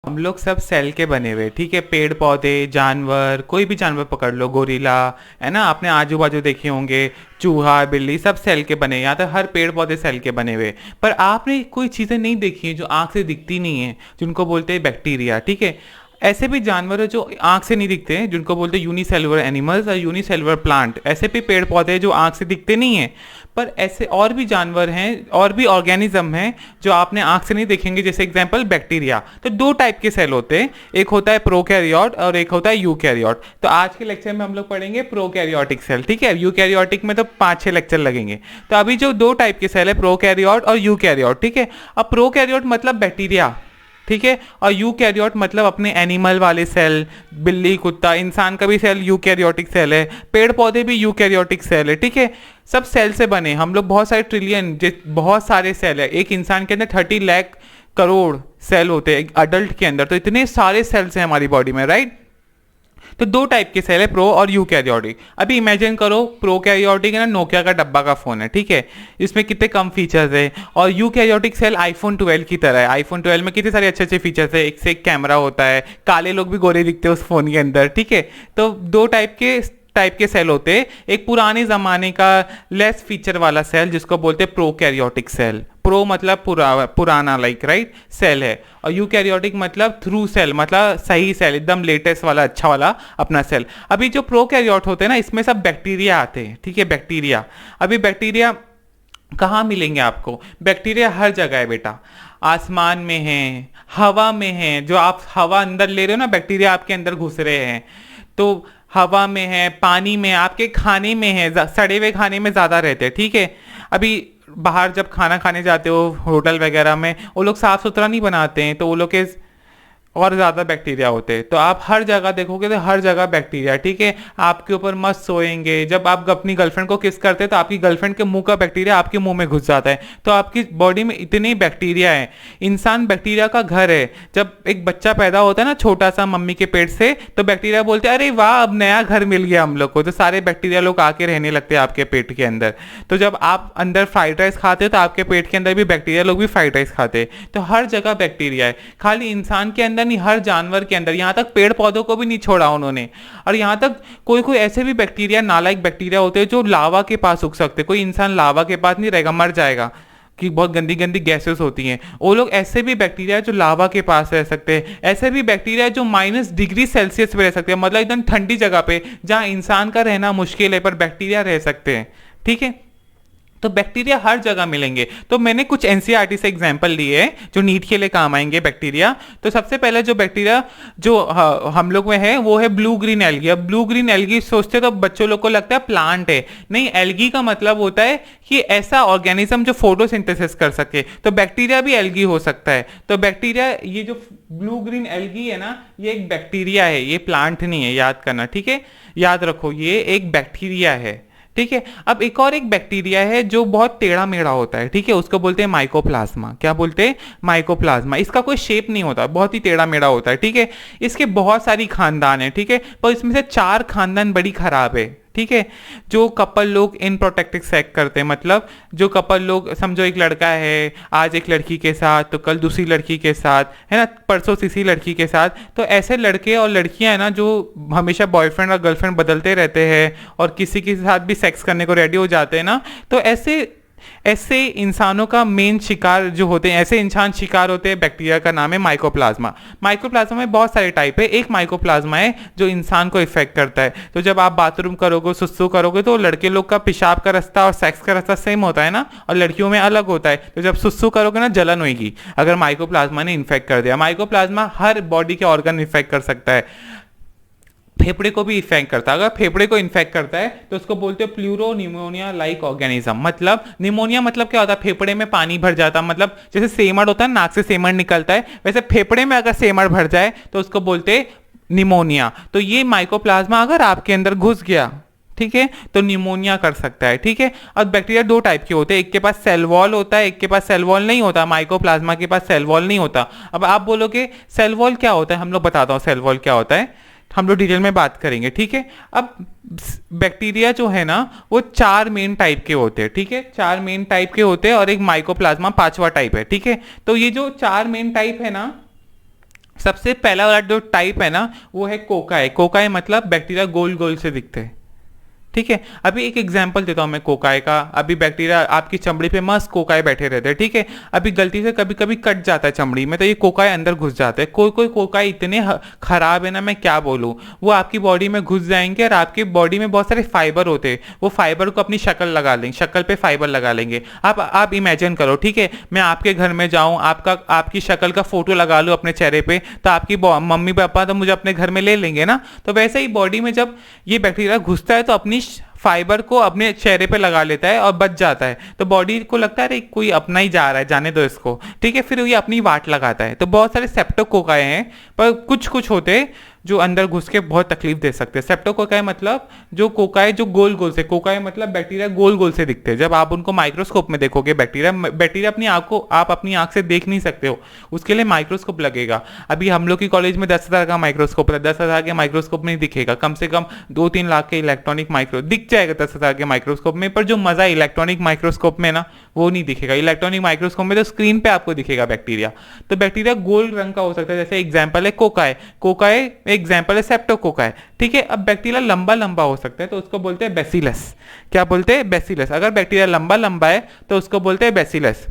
हम लोग सब सेल के बने हुए, ठीक है। पेड़ पौधे, जानवर, कोई भी जानवर पकड़ लो, गोरिल्ला, है ना, आपने आजू बाजू देखे होंगे, चूहा, बिल्ली, सब सेल के बने। यहाँ तक हर पेड़ पौधे सेल के बने हुए। पर आपने कोई चीज़ें नहीं देखी हैं जो आंख से दिखती नहीं है, जिनको बोलते हैं बैक्टीरिया, ठीक है। ऐसे भी जानवर है जो आंख से नहीं दिखते हैं, जिनको बोलते हैं यूनिसेलुलर एनिमल्स और यूनिसेलुलर प्लांट। ऐसे भी पेड़ पौधे हैं जो आंख से दिखते नहीं हैं। पर ऐसे और भी जानवर हैं, और भी ऑर्गेनिज्म हैं जो आपने आंख से नहीं देखेंगे, जैसे एग्जांपल बैक्टीरिया। तो दो टाइप के सेल होते हैं, एक होता है प्रोकैरियोट और एक होता है यूकैरियोट। तो आज के लेक्चर में हम लोग पढ़ेंगे प्रोकैरियोटिक सेल, ठीक है। यूकैरियोटिक में तो 5-6 लेक्चर लगेंगे। तो अभी जो दो टाइप के सेल है, प्रोकैरियोट और यूकैरियोट, ठीक है। अब प्रोकैरियोट मतलब बैक्टीरिया, ठीक है, और यूकैरियोट मतलब अपने एनिमल वाले सेल, बिल्ली, कुत्ता, इंसान का भी सेल यूकैरियोटिक सेल है, पेड़ पौधे भी यूकैरियोटिक सेल है, ठीक है। सब सेल से बने हम लोग। बहुत सारे ट्रिलियन, बहुत सारे सेल है। एक इंसान के अंदर 30 लाख करोड़ सेल होते हैं एक अडल्ट के अंदर। तो इतने सारे सेल्स हैं हमारी बॉडी में, राइट। तो दो टाइप के सेल है, प्रो और यूकैरियोटिक। अभी इमेजिन करो, प्रोकैरियोटिक है ना, नोकिया का डब्बा का फोन है, ठीक है। इसमें कितने कम फीचर्स है। और यूकैरियोटिक सेल आईफोन 12 की तरह है। आईफोन 12 में कितने सारे अच्छे अच्छे फीचर्स है, एक से एक कैमरा होता है, काले लोग भी गोरे दिखते हैं उस फोन के अंदर, ठीक है। तो दो टाइप के सेल होते हैं। एक पुराने जमाने का लेस फीचर वाला सेल जिसको बोलते हैं प्रोकैरियोटिक सेल। प्रो मतलब पुराना, लाइक, राइट, सेल है। और यूकैरियोटिक मतलब थ्रू सेल, मतलब सही सेल, एकदम लेटेस्ट वाला, अच्छा वाला अपना सेल। अभी जो प्रोकैरियोट होते हैं ना, इसमें सब बैक्टीरिया आते हैं, ठीक है, बैक्टीरिया। अभी बैक्टीरिया कहाँ मिलेंगे आपको? बैक्टीरिया हर जगह है बेटा। आसमान में है, हवा में है, जो आप हवा अंदर ले रहे हो ना, बैक्टीरिया आपके अंदर घुस रहे हैं। तो हवा में है, पानी में, आपके खाने में है, सड़े हुए खाने में ज़्यादा रहते हैं, ठीक है। अभी बाहर जब खाना खाने जाते हो होटल वगैरह में, वो लोग साफ़ सुथरा नहीं बनाते हैं, तो वो लोग के और ज़्यादा बैक्टीरिया होते हैं। तो आप हर जगह देखोगे तो हर जगह बैक्टीरिया, ठीक है। आपके ऊपर मस्त सोएंगे, जब आप अपनी गर्लफ्रेंड को किस करते हैं तो आपकी गर्लफ्रेंड के मुंह का बैक्टीरिया आपके मुंह में घुस जाता है। तो आपकी बॉडी में इतने बैक्टीरिया हैं। इंसान बैक्टीरिया का घर है। जब एक बच्चा पैदा होता है ना, छोटा सा, मम्मी के पेट से, तो बैक्टीरिया बोलते हैं अरे वाह, अब नया घर मिल गया हम लोग को। तो सारे बैक्टीरिया लोग आके रहने लगते हैं आपके पेट के अंदर। तो जब आप अंदर फ्राइड राइस खाते हो तो आपके पेट के अंदर भी बैक्टीरिया लोग भी फ्राइड राइस खाते हैं। तो हर जगह बैक्टीरिया है, खाली इंसान के अंदर नहीं, हर जानवर के अंदर, यहाँ तक पेड़ पौधों को भी नहीं छोड़ा उन्होंने। और यहाँ तक कोई कोई ऐसे भी बैक्टीरिया, नालायक बैक्टीरिया होते हैं जो लावा के पास उग सकते हैं। कोई इंसान लावा के पास नहीं रहेगा, मर जाएगा, कि बहुत गंदी गंदी गैसेस होती हैं। वो लोग, ऐसे भी बैक्टीरिया जो लावा के पास रह सकते हैं। ऐसे भी बैक्टीरिया जो -डिग्री सेल्सियस पे रह सकते हैं, मतलब एकदम ठंडी जगह पे जहाँ इंसान का रहना मुश्किल है, पर बैक्टीरिया रह सकते हैं, ठीक है। तो बैक्टीरिया हर जगह मिलेंगे। तो मैंने कुछ एनसीईआरटी से एग्जांपल लिए हैं जो नीट के लिए काम आएंगे बैक्टीरिया। तो सबसे पहले जो बैक्टीरिया जो हम लोग में है वो है ब्लू ग्रीन एल्गी। अब ब्लू ग्रीन एल्गी सोचते तो बच्चों लोग को लगता है प्लांट है, नहीं। एल्गी का मतलब होता है कि ऐसा ऑर्गेनिज्म जो फोटोसिंथेसिस कर सके। तो बैक्टीरिया भी एल्गी हो सकता है। तो बैक्टीरिया, ये जो ब्लू ग्रीन एल्गी है ना, ये एक बैक्टीरिया है, ये प्लांट नहीं है, याद करना, ठीक है। याद रखो, ये एक बैक्टीरिया है, ठीक है। अब एक और एक बैक्टीरिया है जो बहुत टेढ़ा मेढ़ा होता है, ठीक है। उसको बोलते हैं माइकोप्लाज्मा। क्या बोलते हैं? माइकोप्लाज्मा। इसका कोई शेप नहीं होता, बहुत ही टेढ़ा मेढ़ा होता है, ठीक है। इसके बहुत सारी खानदान है, ठीक है, पर इसमें से 4 खानदान बड़ी खराब है, ठीक है। जो कपल लोग इन प्रोटेक्टिव सेक्स करते हैं, मतलब जो कपल लोग, समझो एक लड़का है, आज एक लड़की के साथ, तो कल दूसरी लड़की के साथ, है ना, परसों तीसरी लड़की के साथ। तो ऐसे लड़के और लड़कियां है ना, जो हमेशा बॉयफ्रेंड और गर्लफ्रेंड बदलते रहते हैं और किसी के साथ भी सेक्स करने को रेडी हो जाते हैं ना, तो ऐसे ऐसे इंसानों का मेन शिकार जो होते हैं, ऐसे इंसान शिकार होते हैं, बैक्टीरिया का नाम है माइकोप्लाज्मा। माइकोप्लाज्मा में बहुत सारे टाइप है। एक माइकोप्लाज्मा है जो इंसान को इफेक्ट करता है। तो जब आप बाथरूम करोगे, सुसु करोगे, तो लड़के लोग का पेशाब का रास्ता और सेक्स का रास्ता सेम होता है ना, और लड़कियों में अलग होता है। तो जब सुसु करोगे ना, जलन होगी अगर माइकोप्लाज्मा ने इन्फेक्ट कर दिया। माइकोप्लाज्मा हर बॉडी के ऑर्गन इन्फेक्ट कर सकता है। फेफड़े को भी इन्फेक्ट करता है। अगर फेफड़े को इन्फेक्ट करता है तो उसको बोलते हैं प्लूरो निमोनिया लाइक ऑर्गेनिज्म। मतलब निमोनिया मतलब क्या होता है? फेफड़े में पानी भर जाता, मतलब जैसे सेमड़ होता है, नाक से सेमड़ निकलता है, वैसे फेफड़े में अगर सेमड़ भर जाए तो उसको बोलते हैं निमोनिया। तो ये माइकोप्लाज्मा अगर आपके अंदर घुस गया, ठीक है, तो निमोनिया कर सकता है, ठीक है। अब बैक्टीरिया दो टाइप के होते हैं, एक के पास सेल वॉल होता है, एक के पास सेल वॉल नहीं होता। माइकोप्लाज्मा के पास सेल वॉल नहीं होता। अब आप बोलोगे सेल वॉल क्या होता है, हम लोग बताता हूँ सेल वॉल क्या होता है, हम लोग डिटेल में बात करेंगे, ठीक है। अब बैक्टीरिया जो है ना, वो 4 मेन टाइप के होते हैं, ठीक है। 4 मेन टाइप के होते हैं और एक माइकोप्लाज्मा 5वां टाइप है, ठीक है। तो ये जो 4 मेन टाइप है ना, सबसे पहला वाला जो टाइप है ना वो है कोकाई। कोकाई मतलब बैक्टीरिया गोल गोल से दिखते हैं, ठीक है। अभी एक एग्जांपल देता हूं मैं कोकाई का। अभी बैक्टीरिया आपकी चमड़ी पे मस्त कोकाई बैठे रहते हैं, ठीक है। अभी गलती से कभी कभी कट जाता है चमड़ी में तो ये कोकाई अंदर घुस जाते हैं। कोई कोई कोकाई इतने खराब है ना, मैं क्या बोलूँ, वो आपकी बॉडी में घुस जाएंगे और आपकी बॉडी में बहुत सारे फाइबर होते हैं, वो फाइबर को अपनी शक्ल लगा लेंगे, शक्ल पे फाइबर लगा लेंगे। आप इमेजिन करो, ठीक है, मैं आपके घर में जाऊँ, आपकी शक्ल का फोटो लगा लूँ अपने चेहरे पे, तो आपकी मम्मी पापा तो मुझे अपने घर में ले लेंगे ना। तो वैसे ही बॉडी में जब ये बैक्टीरिया घुसता है तो अपनी फाइबर को अपने चेहरे पे लगा लेता है और बच जाता है। तो बॉडी को लगता है अरे कोई अपना ही जा रहा है, जाने दो इसको, ठीक है। फिर ये अपनी वाट लगाता है। तो बहुत सारे सेप्टोकोकाई हैं, पर कुछ कुछ होते हैं जो अंदर घुस के बहुत तकलीफ दे सकते हैं। सेप्टोकोकाई मतलब जो कोकाई जो गोल गोल से, कोकाई मतलब बैक्टीरिया गोल गोल से दिखते हैं। जब आप उनको माइक्रोस्कोप में देखोगे बैक्टीरिया अपनी आंख को आप अपनी आंख से देख नहीं सकते हो, उसके लिए माइक्रोस्कोप लगेगा। अभी हम लोग की कॉलेज में 10,000 का माइक्रोस्कोप है, 10,000 के माइक्रोस्कोप में दिखेगा, कम से कम 2-3 लाख के इलेक्ट्रॉनिक माइक्रो दिख जाएगा 10,000 के माइक्रोस्कोप में। पर जो मजा इलेक्ट्रॉनिक माइक्रोस्कोप में ना वो नहीं दिखेगा। इलेक्ट्रॉनिक माइक्रोस्कोप में तो स्क्रीन पे आपको दिखेगा बैक्टीरिया। तो बैक्टीरिया गोल रंग का हो सकता है, जैसे एग्जाम्पल है कोकाई। कोकाई एग्जाम्पल है सेप्टोकोकाई, ठीक है। अब बैक्टीरिया लंबा लंबा हो सकता है तो उसको बोलते हैं बेसिलस। क्या बोलते हैं? बेसिलस। अगर बैक्टीरिया लंबा लंबा है तो उसको बोलते हैं बेसिलस।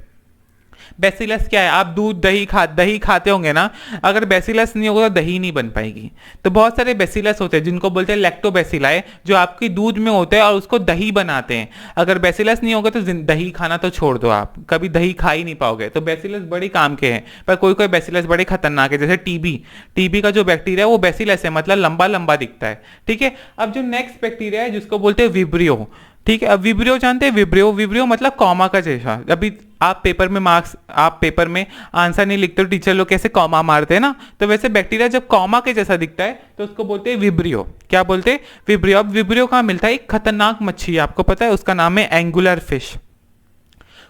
बेसिलस क्या है? आप दूध दही खाते होंगे ना, अगर बेसिलस नहीं होगा तो दही नहीं बन पाएगी। तो बहुत सारे बेसिलस होते हैं जिनको बोलते हैं लैक्टोबैसिलाई, जो आपकी दूध में होते हैं और उसको दही बनाते हैं। अगर बेसिलस नहीं होगा तो दही खाना तो छोड़ दो, आप कभी दही खा ही नहीं पाओगे। तो बेसिलस बड़े काम के हैं, पर कोई कोई बेसिलस बड़े खतरनाक है, जैसे टीबी का जो बैक्टीरिया है वो बेसिलस है, मतलब लंबा लंबा दिखता है, ठीक है। अब जो नेक्स्ट बैक्टीरिया है जिसको बोलते हैं विब्रियो, ठीक है। अब विब्रियो जानते हैं? विब्रियो मतलब कॉमा का जैसा। अभी आप पेपर में आंसर नहीं लिखते हो, टीचर लोग कैसे कॉमा मारते हैं ना, तो वैसे बैक्टीरिया जब कॉमा के जैसा दिखता है तो उसको बोलते हैं विब्रियो। क्या बोलते हैं? विब्रियो। अब विब्रियो कहाँ मिलता है? एक खतरनाक मच्छी है, आपको पता है, उसका नाम है एंगुलर फिश।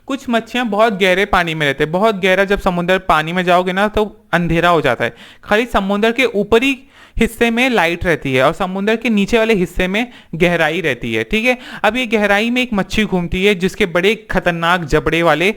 कुछ मच्छियां बहुत गहरे पानी में रहते हैं, बहुत गहरा। जब समुद्र पानी में जाओगे ना तो अंधेरा हो जाता है, खाली समुद्र के ऊपरी हिस्से में लाइट रहती है और समुद्र के नीचे वाले हिस्से में गहराई रहती है, ठीक है। अब ये गहराई में एक मच्छी घूमती है जिसके बड़े खतरनाक जबड़े वाले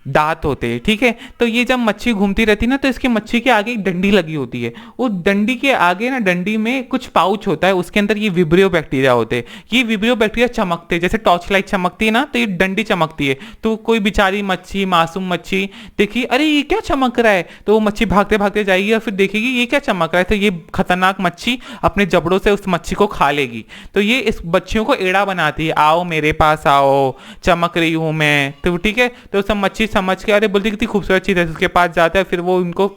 दांत होते हैं, ठीक है। तो ये जब मच्छी घूमती रहती है ना तो इसके मच्छी के आगे एक डंडी लगी होती है, उस डंडी के आगे ना, डंडी में कुछ पाउच होता है, उसके अंदर ये विब्रियो बैक्टीरिया होते हैं। ये विब्रियो बैक्टीरिया चमकते हैं, जैसे टॉर्च लाइट चमकती है ना, तो ये डंडी चमकती है। तो कोई बेचारी मच्छी, मासूम मच्छी देखी, अरे ये क्या चमक रहा है, तो वो मच्छी भागते भागते जाएगी और फिर देखेगी ये क्या चमक रहा है, तो ये खतरनाक मच्छी अपने जबड़ों से उस मच्छी को खा लेगी। तो ये इस बच्चियों को एड़ा बनाती है, आओ मेरे पास आओ, चमक रही हूं मैं, तो ठीक है। तो सब मच्छी समझ के अरे बोलती कितनी खूबसूरत चीज है, उसके पास जाता है, फिर वो उनको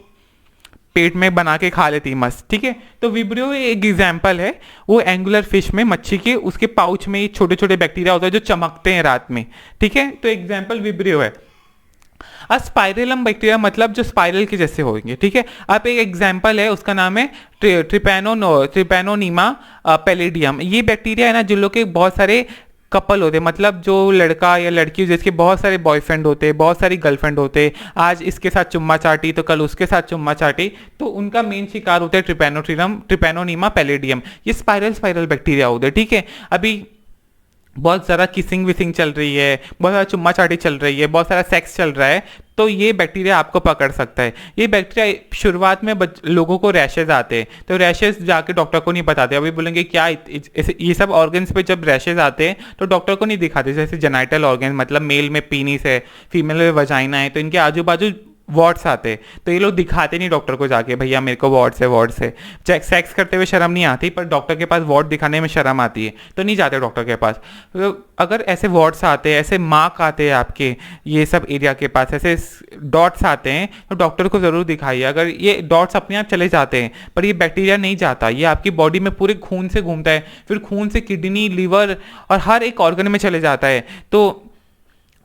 पेट में बना के खा लेती मस्त, ठीक है। तो विब्रियो एक एग्जाम्पल है, वो एंगुलर फिश में मच्छी के उसके पाउच में छोटे छोटे बैक्टीरिया होता है जो चमकते हैं रात में, ठीक है। तो एग्जाम्पल विब्रियो है। अब स्पाइरलम बैक्टीरिया मतलब जो स्पाइरल के जैसे होंगे, ठीक है। अब एक एग्जाम्पल है, उसका नाम है ट्रिपैनोनीमा पैलिडियम। ये बैक्टीरिया है ना, जिन लोग के बहुत सारे कपल होते हैं, मतलब जो लड़का या लड़की जिसके बहुत सारे बॉयफ्रेंड होते हैं, बहुत सारी गर्लफ्रेंड होते हैं, आज इसके साथ चुम्मा चाटी तो कल उसके साथ चुम्मा चाटी, तो उनका मेन शिकार होता है ट्रिपैनोनीमा पैलिडियम। ये स्पाइरल बैक्टीरिया होते हैं, ठीक है। अभी बहुत सारा किसिंग विसिंग चल रही है, बहुत सारा चुम्मा चाटी चल रही है, बहुत सारा सेक्स चल रहा है, तो ये बैक्टीरिया आपको पकड़ सकता है। ये बैक्टीरिया शुरुआत में लोगों को रैशेज आते हैं, तो रैशेज जाके डॉक्टर को नहीं बताते। अभी बोलेंगे क्या ये सब ऑर्गन्स पे जब रैशेज आते हैं तो डॉक्टर को नहीं दिखाते। जैसे जेनाइटल ऑर्गन मतलब मेल में पीनिस है, फीमेल में वजाइना है, तो इनके आजू बाजू वार्ड्स आते, तो ये लोग दिखाते नहीं डॉक्टर को जाके, भैया मेरे को वार्ड्स है। सेक्स करते हुए शर्म नहीं आती, पर डॉक्टर के पास वार्ड दिखाने में शर्म आती है, तो नहीं जाते डॉक्टर के पास। तो अगर ऐसे वार्ड्स आते हैं, ऐसे मार्क आते हैं आपके ये सब एरिया के पास, ऐसे डॉट्स आते हैं, तो डॉक्टर को ज़रूर दिखाइए। अगर ये डॉट्स अपने आप चले जाते हैं पर ये बैक्टीरिया नहीं जाता, ये आपकी बॉडी में पूरे खून से घूमता है, फिर खून से किडनी, लीवर और हर एक ऑर्गन में चले जाता है। तो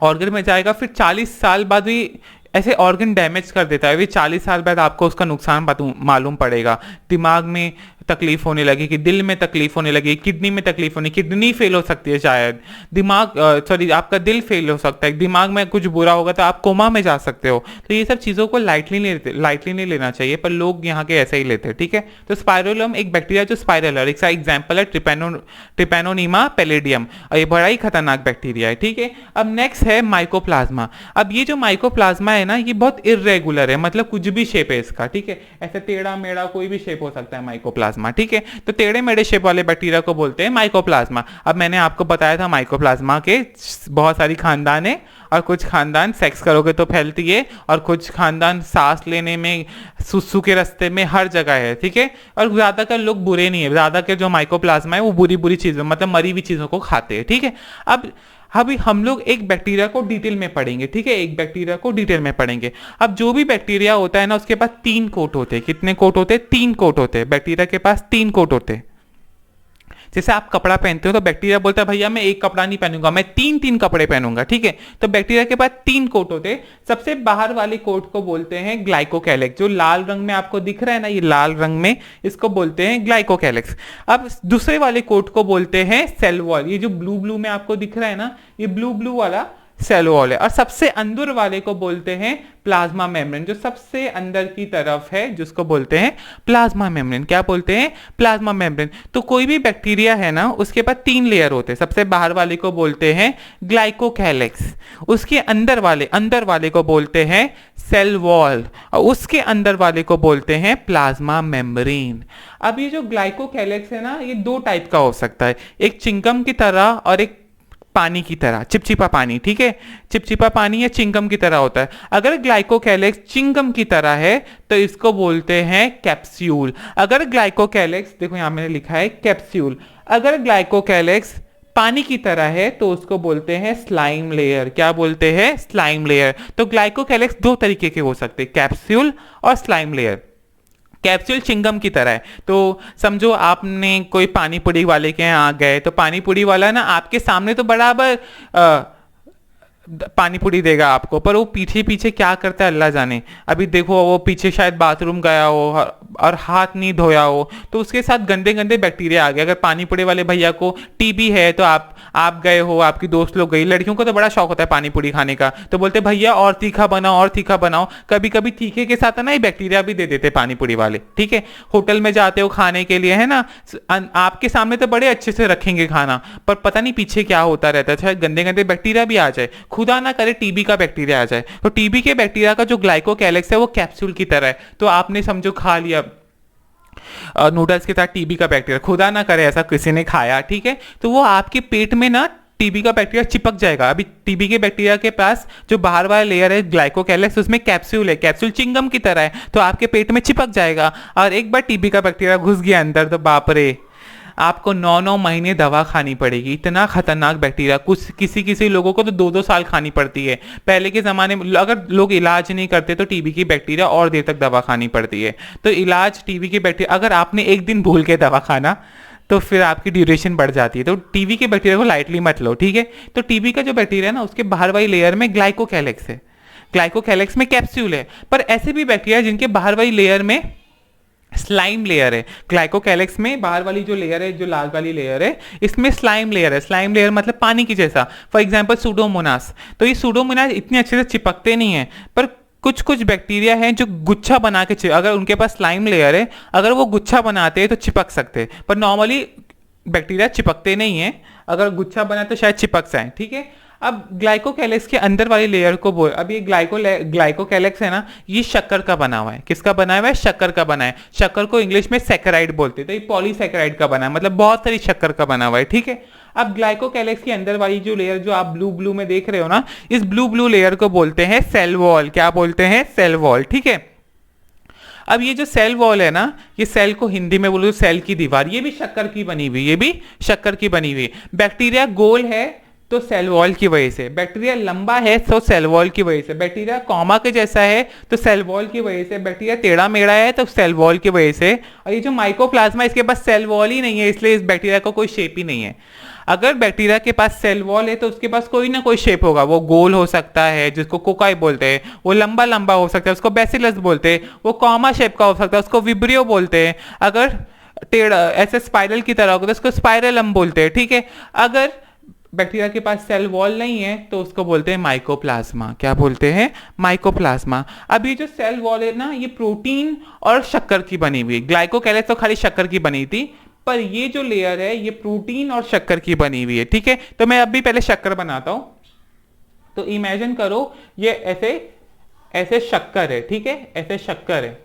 ऑर्गन में जाएगा, फिर 40 साल बाद भी ऐसे ऑर्गन डैमेज कर देता है। वे 40 साल बाद आपको उसका नुकसान मालूम पड़ेगा। दिमाग में तकलीफ होने लगेगी, दिल में तकलीफ होने लगेगी, किडनी में तकलीफ होने, किडनी फेल हो सकती है शायद, दिमाग सॉरी आपका दिल फेल हो सकता है, दिमाग में कुछ बुरा होगा तो आप कोमा में जा सकते हो। तो ये सब चीज़ों को लाइटली नहीं लेना चाहिए, पर लोग यहाँ के ऐसे ही लेते हैं, ठीक है। तो स्पाइरोलम एक बैक्टीरिया जो स्पाइरल है, इसका एग्जाम्पल है ट्रिपेनोनीमा पैलेडियम, और ये बड़ा ही खतरनाक बैक्टीरिया है, ठीक है। अब नेक्स्ट है माइकोप्लाज्मा। अब ये जो माइकोप्लाज्मा है ना, ये बहुत इरेगुलर है, मतलब कुछ भी शेप है इसका, ठीक है, ऐसे टेढ़ा मेढ़ा कोई भी शेप हो सकता है माइकोप्लाज्मा, ठीक है। तो टेढ़े मेढ़े शेप वाले बैक्टीरिया को बोलते हैं माइकोप्लाज्मा। अब मैंने आपको बताया था माइकोप्लाज्मा के बहुत सारी खानदान है, और कुछ खानदान सेक्स करोगे तो फैलती है, और कुछ खानदान सांस लेने में, सुसु के रास्ते में, हर जगह है, ठीक है। और ज्यादातर लोग बुरे नहीं है, ज्यादातर जो माइकोप्लाज्मा है वो बुरी बुरी चीजों, मतलब मरी हुई चीजों को खाते हैं, ठीक है। अब अभी हम लोग एक बैक्टीरिया को डिटेल में पढ़ेंगे, ठीक है, एक बैक्टीरिया को डिटेल में पढ़ेंगे। अब जो भी बैक्टीरिया होता है ना, उसके पास 3 कोट होते हैं। कितने कोट होते हैं? 3 कोट होते हैं। बैक्टीरिया के पास 3 कोट होते हैं। जैसे आप कपड़ा पहनते हो तो बैक्टीरिया बोलता है भैया मैं एक कपड़ा नहीं पहनूंगा, मैं 3 कपड़े पहनूंगा, ठीक है। तो बैक्टीरिया के पास 3 कोट होते हैं। सबसे बाहर वाले कोट को बोलते हैं ग्लाइकोकैलेक्स, जो लाल रंग में आपको दिख रहा है ना, ये लाल रंग में, इसको बोलते हैं ग्लाइकोकैलेक्स। अब दूसरे वाले कोट को बोलते हैं सेल वॉल, ये जो ब्लू ब्लू में आपको दिख रहा है ना, ये ब्लू ब्लू वाला सेल वॉल है। और सबसे अंदर वाले को बोलते हैं प्लाज्मा मेम्ब्रेन, जो सबसे अंदर की तरफ है, जिसको बोलते हैं प्लाज्मा मेम्ब्रेन। क्या बोलते हैं? Plasma membrane. तो कोई भी बैक्टीरिया है ना, उसके पास 3 लेयर होते हैं। सबसे बाहर वाले को बोलते हैं ग्लाइकोकैलेक्स, उसके अंदर वाले को बोलते हैं सेल वॉल, और उसके अंदर वाले को बोलते हैं प्लाज्मा मेम्ब्रेन। अब ये जो ग्लाइकोकैलेक्स है ना, ये 2 टाइप का हो सकता है, एक चिंगम की तरह और एक पानी की तरह, चिपचिपा पानी, ठीक है। चिपचिपा पानी या चिंगम की तरह होता है। अगर ग्लाइकोकैलेक्स चिंगम की तरह है तो इसको बोलते हैं कैप्सूल। अगर ग्लाइकोकैलेक्स, देखो यहां मैंने लिखा है कैप्सूल, अगर ग्लाइकोकैलेक्स पानी की तरह है तो उसको बोलते हैं स्लाइम लेयर। क्या बोलते हैं? Slime layer. तो ग्लाइकोकैलेक्स 2 तरीके के हो सकते हैं, कैप्सूल और स्लाइम लेयर। कैप्सूल चिंगम की तरह है, तो समझो आपने कोई पानी पूरी वाले के यहाँ गए, तो पानी पूरी वाला ना आपके सामने तो बराबर पानी पूरी देगा आपको, पर वो पीछे पीछे क्या करता है अल्लाह जाने। अभी देखो वो पीछे शायद बाथरूम गया हो और हाथ नहीं धोया हो, तो उसके साथ गंदे गंदे बैक्टीरिया आ गए। अगर पानी पूरी वाले भैया को टीबी है, तो आप गए हो, आपकी दोस्त लोग गई, लड़कियों को तो बड़ा शौक होता है पानी पूरी खाने का, तो बोलते भैया और तीखा बनाओ और तीखा बनाओ। कभी कभी तीखे के साथ है ना, ये बैक्टीरिया भी दे देते पानी पूरी वाले, ठीक है। होटल में जाते हो खाने के लिए, है ना, आपके सामने तो बड़े अच्छे से रखेंगे खाना, पर पता नहीं पीछे क्या होता रहता है, शायद गंदे गंदे बैक्टीरिया भी आ जाए, खुदा ना करे टीबी का बैक्टीरिया आ जाए। तो टीबी के बैक्टीरिया का जो ग्लाइकोकैलेक्स है वो कैप्सूल की तरह है। तो आपने समझो खा लिया नूडल्स के साथ टीबी का बैक्टीरिया, खुदा ना करे ऐसा किसी ने खाया, ठीक है, तो वो आपके पेट में ना टीबी का बैक्टीरिया चिपक जाएगा। अभी टीबी के बैक्टीरिया के पास जो बाहर वाला लेयर है ग्लाइकोकैलेक्स, उसमें कैप्सूल है, कैप्सूल चिंगम की तरह है, तो आपके पेट में चिपक जाएगा। और एक बार टीबी का बैक्टीरिया घुस गया अंदर तो बाप रे, आपको 9-9 महीने दवा खानी पड़ेगी। इतना खतरनाक बैक्टीरिया, कुछ किसी लोगों को तो 2-2 साल खानी पड़ती है। पहले के ज़माने में अगर लोग इलाज नहीं करते तो टीबी की बैक्टीरिया और देर तक दवा खानी पड़ती है। तो इलाज टीबी की बैक्टीरिया, अगर आपने एक दिन भूल के दवा खाना तो फिर आपकी ड्यूरेशन बढ़ जाती है। तो टीबी के बैक्टीरिया को लाइटली मत लो, ठीक है। तो टीबी का जो बैक्टीरिया है ना, उसके बाहर वाली लेयर में ग्लाइकोकैलेक्स है, ग्लाइकोकैलेक्स में कैप्सूल है। पर ऐसे भी बैक्टीरिया जिनके बाहर वाली लेयर में स्लाइम लेयर है। ग्लाइकोकैलेक्स में बाहर वाली जो लेयर है, जो लाल वाली लेयर है, इसमें स्लाइम लेयर है। स्लाइम लेयर मतलब पानी की जैसा। फॉर एग्जांपल सूडोमोनास, तो ये सूडोमोनास इतने अच्छे से चिपकते नहीं है, पर कुछ कुछ बैक्टीरिया हैं जो गुच्छा बना के, अगर उनके पास स्लाइम लेयर है, अगर वो गुच्छा बनाते हैं तो चिपक सकते हैं, पर नॉर्मली बैक्टीरिया चिपकते नहीं है। अगर गुच्छा बना तो शायद चिपक जाए, ठीक है। अब ग्लाइकोकैलेक्स के अंदर वाली लेयर को बोल, अब ये ग्लाइकोकैलेक्स है ना, ये शक्कर का बना हुआ है। किसका बना हुआ है? शक्कर का बना है। शक्कर को इंग्लिश में सैकराइड बोलते हैं, तो ये पॉलीसैकराइड का बना है, मतलब बहुत सारी शक्कर का बना हुआ है, ठीक है। अब ग्लाइकोकैलेक्स के अंदर वाली जो लेयर जो आप ब्लू ब्लू में देख रहे हो ना, इस ब्लू ब्लू लेयर को बोलते हैं सेल वॉल। क्या बोलते हैं? सेल वॉल, ठीक है। अब ये जो सेल वॉल है ना, ये सेल को हिंदी में बोलो तो सेल की दीवार, ये भी शक्कर की बनी हुई, ये भी शक्कर की बनी हुई। बैक्टीरिया गोल है तो सेल वॉल की वजह से, बैक्टीरिया लंबा है तो सेल वॉल की वजह से, बैक्टीरिया कॉमा के जैसा है तो सेल वॉल की वजह से, बैक्टीरिया टेढ़ा मेढ़ा है तो सेल वॉल की वजह से। और ये जो माइकोप्लाज्मा, इसके पास सेल वॉल ही नहीं है, इसलिए इस बैक्टीरिया का कोई शेप ही नहीं है। अगर बैक्टीरिया के पास सेल वॉल है तो उसके पास कोई ना कोई शेप होगा। वो गोल हो सकता है जिसको कोकाई बोलते हैं, वो लंबा लंबा हो सकता है उसको बेसिलस बोलते हैं, वो कॉमा शेप का हो सकता है उसको विब्रियो बोलते हैं। अगर टेढ़ा ऐसे स्पाइरल की तरह होगा तो उसको स्पाइरल हम बोलते हैं, ठीक है। अगर बैक्टीरिया के पास सेल वॉल नहीं है तो उसको बोलते हैं माइकोप्लाज्मा। क्या बोलते हैं? माइकोप्लाज्मा। अब ये जो सेल वॉल है ना, ये प्रोटीन और शक्कर की बनी हुई। ग्लाइकोकैलेज तो खाली शक्कर की बनी थी, पर ये जो लेयर है ये प्रोटीन और शक्कर की बनी हुई है, ठीक है। तो मैं अभी पहले शक्कर बनाता हूं। तो इमेजिन करो ये ऐसे ऐसे शक्कर है, ठीक है, ऐसे शक्कर है।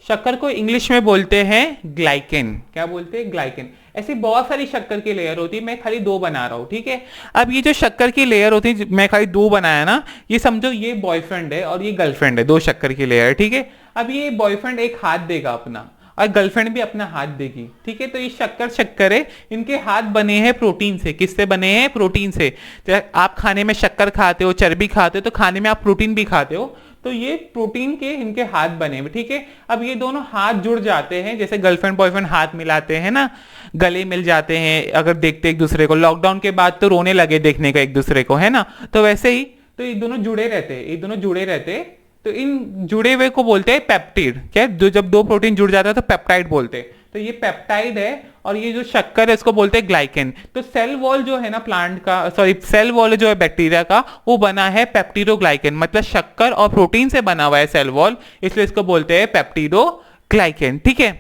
शक्कर को इंग्लिश में बोलते हैं ग्लाइकेन। क्या बोलते हैं? ग्लाइकेन। ऐसी बहुत सारी शक्कर की लेयर होती है, मैं खाली दो बना रहा हूं, ठीक है। अब ये जो शक्कर की लेयर होती है, मैं खाली दो बनाया ना, ये समझो ये बॉयफ्रेंड है और ये गर्लफ्रेंड है, दो शक्कर की लेयर, ठीक है। अब ये बॉयफ्रेंड एक हाथ देगा अपना और गर्लफ्रेंड भी अपना हाथ देगी, ठीक है। तो ये शक्कर शक्कर है, इनके हाथ बने हैं प्रोटीन से। किससे बने हैं? प्रोटीन से। तो आप खाने में शक्कर खाते हो, चर्बी खाते हो, तो खाने में आप प्रोटीन भी खाते हो, तो ये प्रोटीन के इनके हाथ बने हुए, ठीक है। अब ये दोनों हाथ जुड़ जाते हैं, जैसे गर्लफ्रेंड बॉयफ्रेंड हाथ मिलाते हैं ना, गले मिल जाते हैं अगर देखते एक दूसरे को। लॉकडाउन के बाद तो रोने लगे देखने का एक दूसरे को, है ना। तो वैसे ही तो ये दोनों जुड़े रहते हैं, ये दोनों जुड़े रहते हैं। तो इन जुड़े हुए को बोलते हैं पेप्टिड। क्या? जब दो प्रोटीन जुड़ जाता है तो पेप्टाइड बोलते हैं। तो ये पेप्टाइड है और ये जो शक्कर है इसको बोलते हैं ग्लाइकेन। तो सेल वॉल जो है ना प्लांट का, सॉरी सेल वॉल जो है बैक्टीरिया का, वो बना है पेप्टिडोग्लाइकेन, मतलब शक्कर और प्रोटीन से बना हुआ है सेल वॉल, इसलिए इसको बोलते हैं पेप्टिडोग्लाइकेन, ठीक है।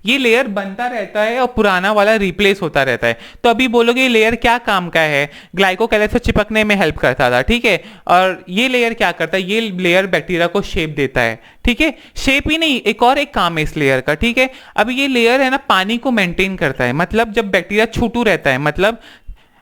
ये लेयर बनता रहता है और पुराना वाला रिप्लेस होता रहता है। तो अभी बोलोगे ये लेयर क्या काम का है? ग्लाइकोकैलेज से चिपकने में हेल्प करता था, ठीक है। और ये लेयर क्या करता है? ये लेयर बैक्टीरिया को शेप देता है, ठीक है। शेप ही नहीं, एक काम है इस लेयर का, ठीक है। अब ये लेयर है ना पानी को मेंटेन करता है, मतलब जब बैक्टीरिया छूटू रहता है, मतलब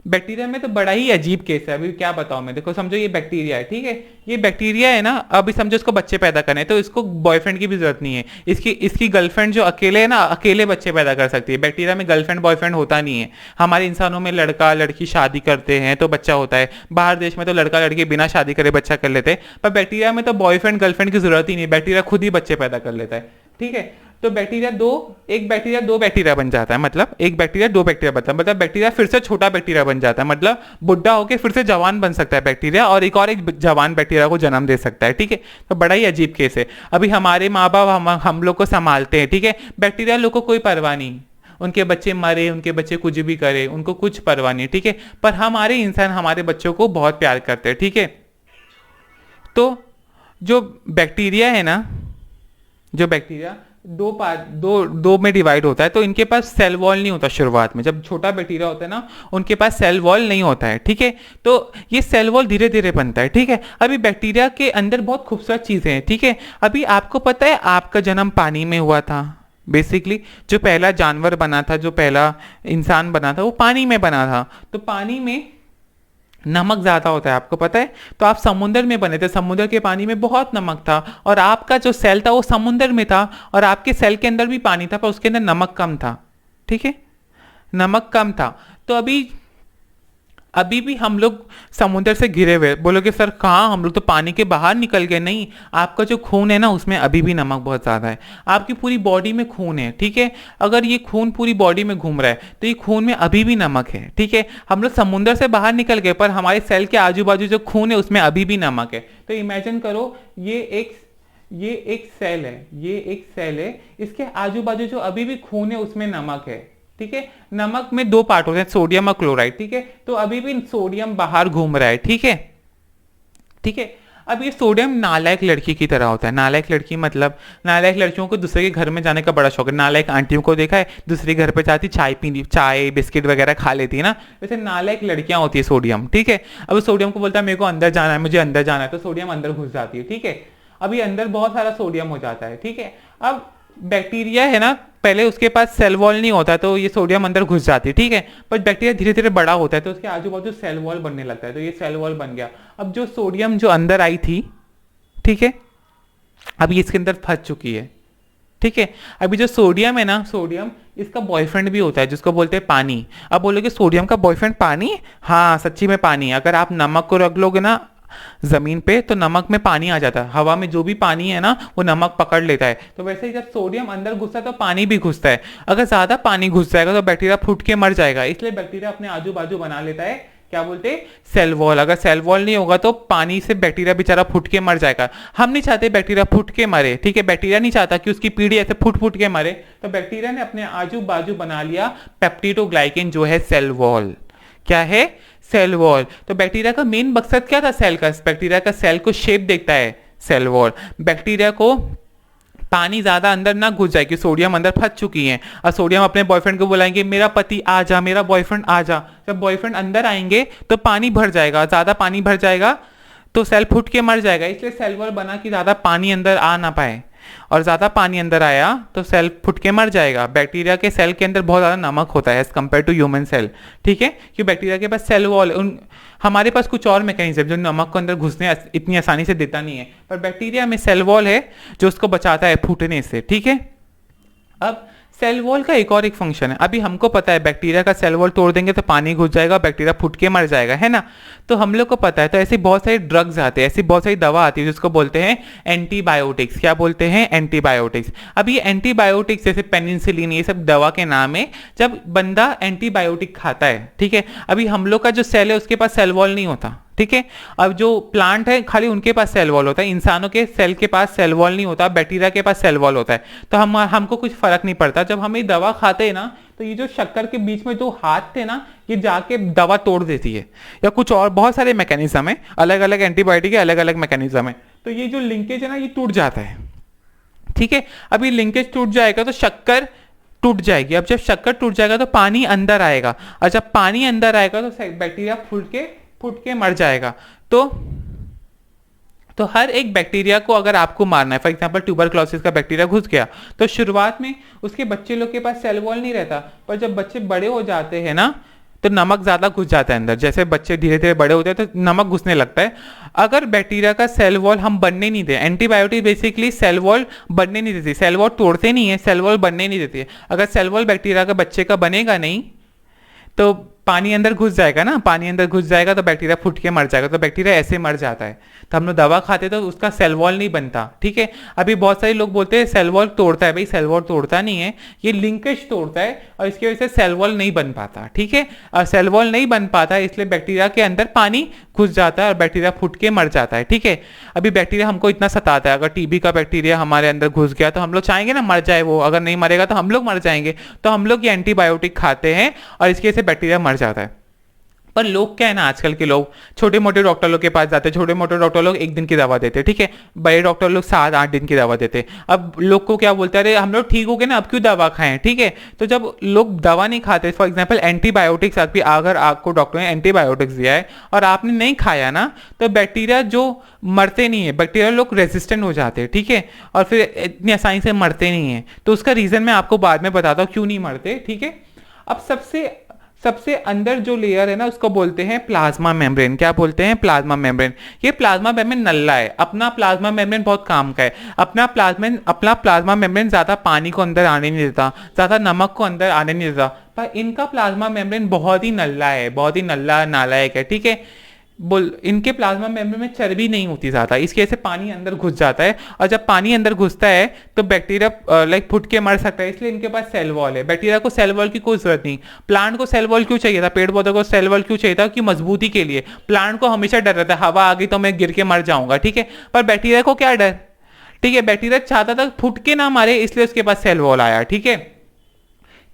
बैक्टीरिया में तो बड़ा ही अजीब केस है। अभी क्या बताऊं मैं, देखो समझो ये बैक्टीरिया है, ठीक है। ये बैक्टीरिया है ना, अभी समझो इसको बच्चे पैदा करने हैं, तो इसको बॉयफ्रेंड की भी जरूरत नहीं है। इसकी गर्लफ्रेंड जो अकेले है ना, अकेले बच्चे पैदा कर सकती है। बैक्टीरिया में गर्लफ्रेंड बॉयफ्रेंड होता नहीं है। हमारे इंसानों में लड़का लड़की शादी करते हैं तो बच्चा होता है। बाहर देश में तो लड़का लड़की बिना शादी करे बच्चा कर लेते हैं, पर बैक्टीरिया में तो बॉयफ्रेंड गर्लफ्रेंड की जरूरत ही नहीं, बैक्टीरिया खुद ही बच्चे पैदा कर लेता है, ठीक है। तो एक बैक्टीरिया दो बैक्टीरिया बन जाता है, मतलब एक बैक्टीरिया दो बैक्टीरिया बनता है, मतलब बैक्टीरिया फिर से छोटा बैक्टीरिया बन जाता है, मतलब बुढ़ा होकर फिर से जवान बन सकता है बैक्टीरिया, और एक जवान बैक्टीरिया को जन्म दे सकता है, ठीक है। तो बड़ा ही अजीब केस है। अभी हमारे माँ बाप हम लोग को संभालते हैं, ठीक है। बैक्टीरिया लोग को कोई परवाह नहीं, उनके बच्चे मरे, उनके बच्चे कुछ भी करे, उनको कुछ परवाह नहीं, ठीक है। पर हमारे इंसान हमारे बच्चों को बहुत प्यार करते हैं, ठीक है। तो जो बैक्टीरिया है ना, जो बैक्टीरिया दो में डिवाइड होता है, तो इनके पास सेल वॉल नहीं होता शुरुआत में। जब छोटा बैक्टीरिया होता है ना, उनके पास सेल वॉल नहीं होता है, ठीक है। तो ये सेल वॉल धीरे धीरे बनता है, ठीक है। अभी बैक्टीरिया के अंदर बहुत खूबसूरत चीजें हैं, ठीक है। अभी आपको पता है आपका जन्म पानी में हुआ था। बेसिकली जो पहला जानवर बना था, जो पहला इंसान बना था, वो पानी में बना था। तो पानी में नमक ज्यादा होता है, आपको पता है। तो आप समुद्र में बने थे, समुद्र के पानी में बहुत नमक था, और आपका जो सेल था वो समुद्र में था, और आपके सेल के अंदर भी पानी था पर उसके अंदर नमक कम था, ठीक है, नमक कम था। तो अभी भी हम लोग समुद्र से घिरे हुए। बोलोगे सर कहाँ, हम लोग तो पानी के बाहर निकल गए। नहीं, आपका जो खून है ना उसमें अभी भी नमक बहुत ज़्यादा है। आपकी पूरी बॉडी में खून है, ठीक है। अगर ये खून पूरी बॉडी में घूम रहा है तो ये खून में अभी भी नमक है, ठीक है। हम लोग समुद्र से बाहर निकल गए पर हमारे सेल के आजू बाजू जो खून है उसमें अभी भी नमक है। तो इमेजिन करो ये एक सेल है, ये एक सेल है, इसके आजू बाजू जो अभी भी खून है उसमें नमक है, ठीक है। नमक में दो पार्ट होते हैं, सोडियम और क्लोराइड, ठीक है। तो अभी भी सोडियम बाहर घूम रहा है, ठीक है, ठीक है। अब ये सोडियम नालायक लड़की की तरह होता है। नालायक लड़की मतलब नालायक लड़कियों को दूसरे के घर में जाने का बड़ा शौक है। नालायक आंटियों को देखा है, दूसरे घर पे जाती चाय बिस्किट वगैरह खा लेती है ना, वैसे नालायक लड़कियां होती है सोडियम, ठीक है। अब सोडियम को बोलता है मेरे को अंदर जाना है, मुझे अंदर जाना है, तो सोडियम अंदर घुस जाती है, ठीक है। अभी अंदर बहुत सारा सोडियम हो जाता है, ठीक है। अब बैक्टीरिया है ना, पहले उसके पास सेल वॉल नहीं होता तो ये सोडियम अंदर घुस जाती है, ठीक है। पर बैक्टीरिया धीरे धीरे बड़ा होता है तो उसके आजू बाजू सेल वॉल बनने लगता है, तो ये सेल वॉल बन गया। अब जो सोडियम जो अंदर आई थी, ठीक है, अब ये इसके अंदर फंस चुकी है, ठीक है। अभी जो सोडियम है ना, सोडियम इसका बॉयफ्रेंड भी होता है जिसको बोलते हैं पानी। अब बोलोगे सोडियम का बॉयफ्रेंड पानी? हाँ, सच्ची में पानी। अगर आप नमक को रख लोगे ना जमीन पे तो नमक में पानी आ जाता है। हवा में जो भी पानी है ना वो नमक पकड़ लेता है। तो वैसे ही जब सोडियम अंदर घुसता है तो पानी भी घुसता है। अगर ज्यादा पानी घुस जाएगा तो बैक्टीरिया फूट के मर जाएगा, इसलिए बैक्टीरिया अपने आजू बाजू बना लेता है क्या बोलते हैं, सेल वॉल। अगर सेल वॉल नहीं होगा तो पानी से बैक्टीरिया बेचारा फुट के मर जाएगा। हम नहीं चाहते बैक्टीरिया फुट के मरे, ठीक है, बैक्टीरिया नहीं चाहता कि उसकी पीढ़ी ऐसे फुट फुट के मरे, तो बैक्टीरिया ने अपने आजू बाजू बना लिया पेप्टिडोग्लाइकेन जो है सेल वॉल। क्या है, सेल वॉल। तो बैक्टीरिया का मेन मकसद क्या था सेल का, बैक्टीरिया का सेल को शेप देखता है सेल वॉल। बैक्टीरिया को पानी ज्यादा अंदर ना घुस जाए कि सोडियम अंदर फंस चुकी है, और सोडियम अपने बॉयफ्रेंड को बुलाएंगे मेरा पति आ जा, मेरा बॉयफ्रेंड आ जा। जब बॉयफ्रेंड अंदर आएंगे तो पानी भर जाएगा, ज्यादा पानी भर जाएगा तो सेल फूट के मर जाएगा। इसलिए सेल वॉल बना कि ज्यादा पानी अंदर आ ना पाए, और ज्यादा पानी अंदर आया तो सेल फुट के मर जाएगा। बैक्टीरिया के सेल के अंदर बहुत ज्यादा नमक होता है as compare to human cell, ठीक है, कि बैक्टीरिया के पास सेल वॉल, उन हमारे पास कुछ और मैकेनिज्म जो नमक को अंदर घुसने इतनी आसानी से देता नहीं है, पर बैक्टीरिया में सेल वॉल है जो उसको बचाता है फूटने से, ठीक है। अब सेल वॉल का एक और एक फंक्शन है, अभी हमको पता है बैक्टीरिया का सेल वॉल तोड़ देंगे तो पानी घुस जाएगा, बैक्टीरिया फुट के मर जाएगा, है ना, तो हम लोग को पता है। तो ऐसी बहुत सारी ड्रग्स आते हैं, ऐसी बहुत सारी दवा आती है जिसको बोलते हैं एंटीबायोटिक्स। क्या बोलते हैं, एंटीबायोटिक्स। अब ये एंटीबायोटिक्स जैसे पेनिसिलिन ये सब दवा के नाम है। जब बंदा एंटीबायोटिक खाता है, ठीक है, अभी हम लोग का जो सेल है उसके पास सेल वॉल नहीं होता, ठीक है। अब जो प्लांट है खाली उनके पास सेल वॉल होता है, इंसानों के सेल के पास सेल वॉल नहीं होता, बैक्टीरिया के पास सेल वॉल होता है। तो हमको कुछ फर्क नहीं पड़ता। जब हम ये दवा खाते हैं ना तो ये जो शक्कर के बीच में जो हाथ थे ना ये जाके दवा तोड़ देती है, या कुछ और बहुत सारे मैकेनिज्म है, अलग अलग एंटीबायोटिक के अलग अलग मैकेनिज्म है। तो ये जो लिंकेज है ना ये टूट जाता है, ठीक है। अब ये लिंकेज टूट जाएगा तो शक्कर टूट जाएगी। अब जब शक्कर टूट जाएगा तो पानी अंदर आएगा, और जब पानी अंदर आएगा तो बैक्टीरिया फूट के मर जाएगा। तो हर एक बैक्टीरिया को अगर आपको मारना है, फॉर एग्जांपल ट्यूबरक्लोसिस का बैक्टीरिया घुस गया तो शुरुआत में उसके बच्चे लोग के पास सेल वॉल नहीं रहता, पर जब बच्चे बड़े हो जाते हैं ना तो नमक ज्यादा घुस जाता है अंदर। जैसे बच्चे धीरे धीरे बड़े होते हैं तो नमक घुसने लगता है। अगर बैक्टीरिया का सेल वॉल हम बनने नहीं दें, एंटीबायोटिक बेसिकली सेल वॉल बनने नहीं देती, सेल वॉल तोड़ते नहीं है, सेल वॉल बनने नहीं देती है। अगर सेल वॉल बैक्टीरिया का बच्चे का बनेगा नहीं तो पानी अंदर घुस जाएगा ना, पानी अंदर घुस जाएगा तो बैक्टीरिया फुट के मर जाएगा। तो बैक्टीरिया ऐसे मर जाता है। तो हम लोग दवा खाते तो उसका सेल वॉल नहीं बनता, ठीक है। अभी बहुत सारे लोग बोलते हैं सेल वॉल तोड़ता है, भाई सेल वॉल तोड़ता नहीं है, ये लिंकेज तोड़ता है, और इसकी वजह से सेल वॉल नहीं बन पाता, ठीक है। और सेल वॉल नहीं बन पाता इसलिए बैक्टीरिया के अंदर पानी घुस जाता है और बैक्टीरिया फुट के मर जाता है, ठीक है। अभी बैक्टीरिया हमको इतना सताता है, अगर टीबी का बैक्टीरिया हमारे अंदर घुस गया तो हम लोग चाहेंगे ना मर जाए वो, अगर नहीं मरेगा तो हम लोग मर जाएंगे। तो हम लोग ये एंटीबायोटिक खाते हैं और इसकी वजह से बैक्टीरिया मर जाता है। पर लोग क्या है ना, आजकल के लोग छोटे मोटे डॉक्टर लोग के पास जाते हैं, छोटे मोटे डॉक्टर लोग 1 दिन की दवा देते हैं, ठीक है, बड़े डॉक्टर लोग 7-8 दिन की दवा देते हैं। अब लोग को क्या बोलते हैं, अरे हम लोग ठीक हो गए ना अब क्यों दवा खाएं, ठीक है। तो जब लोग दवा नहीं खाते, फॉर एग्जाम्पल एंटीबायोटिक्स, अगर आपको डॉक्टर ने एंटीबायोटिक्स दिया है और आपने नहीं खाया ना तो बैक्टीरिया जो मरते नहीं है, बैक्टीरिया लोग रेजिस्टेंट हो जाते हैं, ठीक है, और फिर इतनी आसानी से मरते नहीं है। तो उसका रीजन मैं आपको बाद में बताता हूँ क्यों नहीं मरते, ठीक है। अब सबसे अंदर जो लेयर है ना उसको बोलते हैं प्लाज्मा मेम्ब्रेन। क्या बोलते हैं, प्लाज्मा मेम्ब्रेन। ये प्लाज्मा मेम्ब्रेन नल्ला है, अपना प्लाज्मा मेम्ब्रेन बहुत काम का है। अपना प्लाज्मा मेम्ब्रेन ज्यादा पानी को अंदर आने नहीं देता, ज्यादा नमक को अंदर आने नहीं देता, पर इनका प्लाज्मा मेम्ब्रेन बहुत ही नल्ला है, बहुत ही नल्ला नालायक है, ठीक है। इनके प्लाज्मा मेम्ब्रेन में चर्बी नहीं होती ज्यादा, इसकी वजह से पानी अंदर घुस जाता है, और जब पानी अंदर घुसता है तो बैक्टीरिया फुट के मर सकता है, इसलिए इनके पास सेल वॉल है। बैक्टीरिया को सेल वॉल की कोई जरूरत नहीं। प्लांट को सेल वॉल क्यों चाहिए था, पेड़ पौधों को सेल वॉल क्यों चाहिए था, कि मजबूती के लिए। प्लांट को हमेशा डर रहता है हवा आ गई तो मैं गिर के मर जाऊंगा, ठीक है, पर बैक्टीरिया को क्या डर, ठीक है, बैक्टीरिया चाहता था फुट के ना मारे इसलिए उसके पास सेल वॉल आया, ठीक है।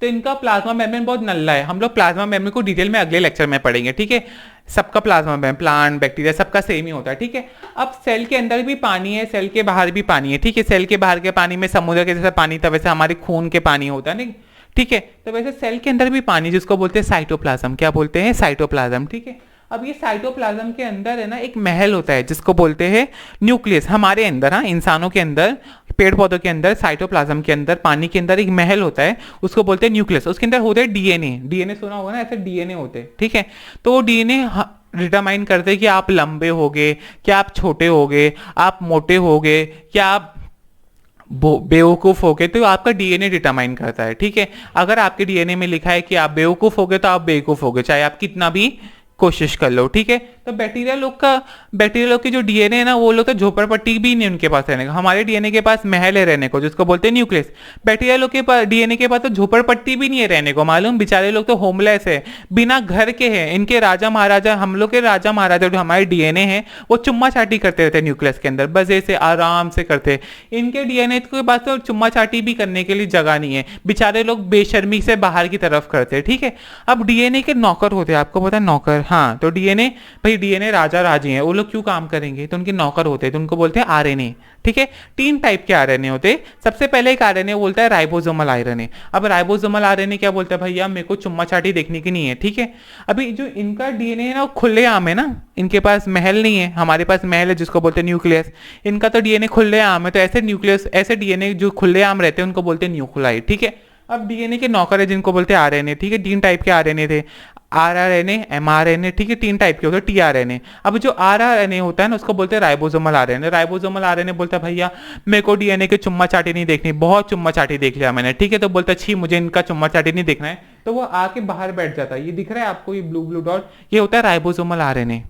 तो इनका प्लाज्मा मेम्ब्रेन बहुत नल्ला है। हम लोग प्लाज्मा मेम्ब्रेन को डिटेल में अगले लेक्चर में पढ़ेंगे, ठीक है। सबका प्लाज्मा मेम्ब्रेन, प्लांट बैक्टीरिया सबका सेम ही होता है, ठीक है। अब सेल के अंदर भी पानी है, सेल के बाहर भी पानी है, ठीक है। सेल के बाहर के पानी में समुद्र के जैसा पानी था, वैसे हमारे खून के पानी होता है नहीं, ठीक है। तो वैसे सेल के अंदर भी पानी, जिसको बोलते हैं साइटोप्लाज्म। क्या बोलते हैं, साइटोप्लाज्म, ठीक है। अब ये साइटोप्लाज्म के अंदर है ना एक महल होता है जिसको बोलते हैं न्यूक्लियस। हमारे अंदर, हाँ, इंसानों के अंदर, पेड़ पौधों के अंदर, साइटोप्लाज्म के अंदर, पानी के अंदर एक महल होता है, उसको बोलते हैं न्यूक्लियस। उसके अंदर होते हैं डीएनए सुना होगा ना, ऐसे डीएनए होते हैं, ठीक है। तो वो डीएनए डिटरमाइन करते हैं कि आप लंबे होगे, क्या आप छोटे होगे, आप मोटे होगे, क्या आप बेवकूफ हो गए, तो आपका डीएनए डिटरमाइन करता है, ठीक है। अगर आपके डीएनए में लिखा है कि आप बेवकूफ हो गए तो आप बेवकूफ हो गए, चाहे आप कितना भी कोशिश कर लो, ठीक है। तो बैक्टीरिया लोग की जो डीएनए है ना, वो लोग तो झोपड़पट्टी भी नहीं उनके पास रहने का। हमारे डीएनए के पास महल है रहने को, जिसको बोलते हैं न्यूक्लियस। बैक्टीरिया लोग के पास डीएनए के पास तो झोपड़पट्टी भी नहीं है रहने को, मालूम। बेचारे लोग तो होमलेस है, बिना घर के हैं। इनके राजा महाराजा, हम लोग के राजा महाराजा जो हमारे डीएनए हैं, वो चुम्मा चाटी करते रहते हैं न्यूक्लियस के अंदर, बस ऐसे आराम से करते। इनके डीएनए के पास तो चुम्मा चाटी भी करने के लिए जगह नहीं है, बेचारे लोग बेशर्मी से बाहर की तरफ करते हैं, ठीक है। अब डीएनए के नौकर होते हैं, आपको पता है नौकर, हाँ। तो डीएनए, भाई डीएनए राजा राजी हैं, वो लोग क्यों काम करेंगे, तो उनके नौकर होते हैं, तो उनको बोलते हैं आरएनए, ठीक है। 3 टाइप के आरएनए होते हैं। सबसे पहले एक आरएनए बोलता है राइबोसोमल आरएनए। अब राइबोसोमल आरएनए क्या बोलता है, भैया मेरे को चुम्मा चाटी देखने की नहीं है, ठीक है। अभी जो इनका डीएनए है ना, वो खुले आम है ना, इनके पास महल नहीं है, हमारे पास महल है जिसको बोलते हैं न्यूक्लियस। इनका तो डीएनए खुले आम है, तो ऐसे न्यूक्लियस, ऐसे डीएनए जो खुले आम रहते हैं उनको बोलते हैं न्यूक्लियाइड, ठीक है। अब डीएनए के नौकर है जिनको बोलते हैं आरएनए, ठीक है। 3 टाइप के आरएनए थे, आरआरएनए, एमआरएनए, ठीक है। 3 टाइप के होते हैं, टीआरएनए। अब जो आरआरएनए होता है ना, उसको बोलते हैं राइबोसोमल आरएनए। राइबोसोमल आरएनए बोलता है भैया मेरे को डीएनए के चुम्मा चाटी नहीं देखनी, बहुत चुम्मा चाटी देख लिया मैंने, ठीक है। तो बोलता है छी मुझे इनका चुम्मा चाटी नहीं देखना है, तो वो आके बाहर बैठ जाता है। ये दिख रहा है आपको, ये ब्लू ब्लू डॉट, ये होता है राइबोसोमल आरएनए।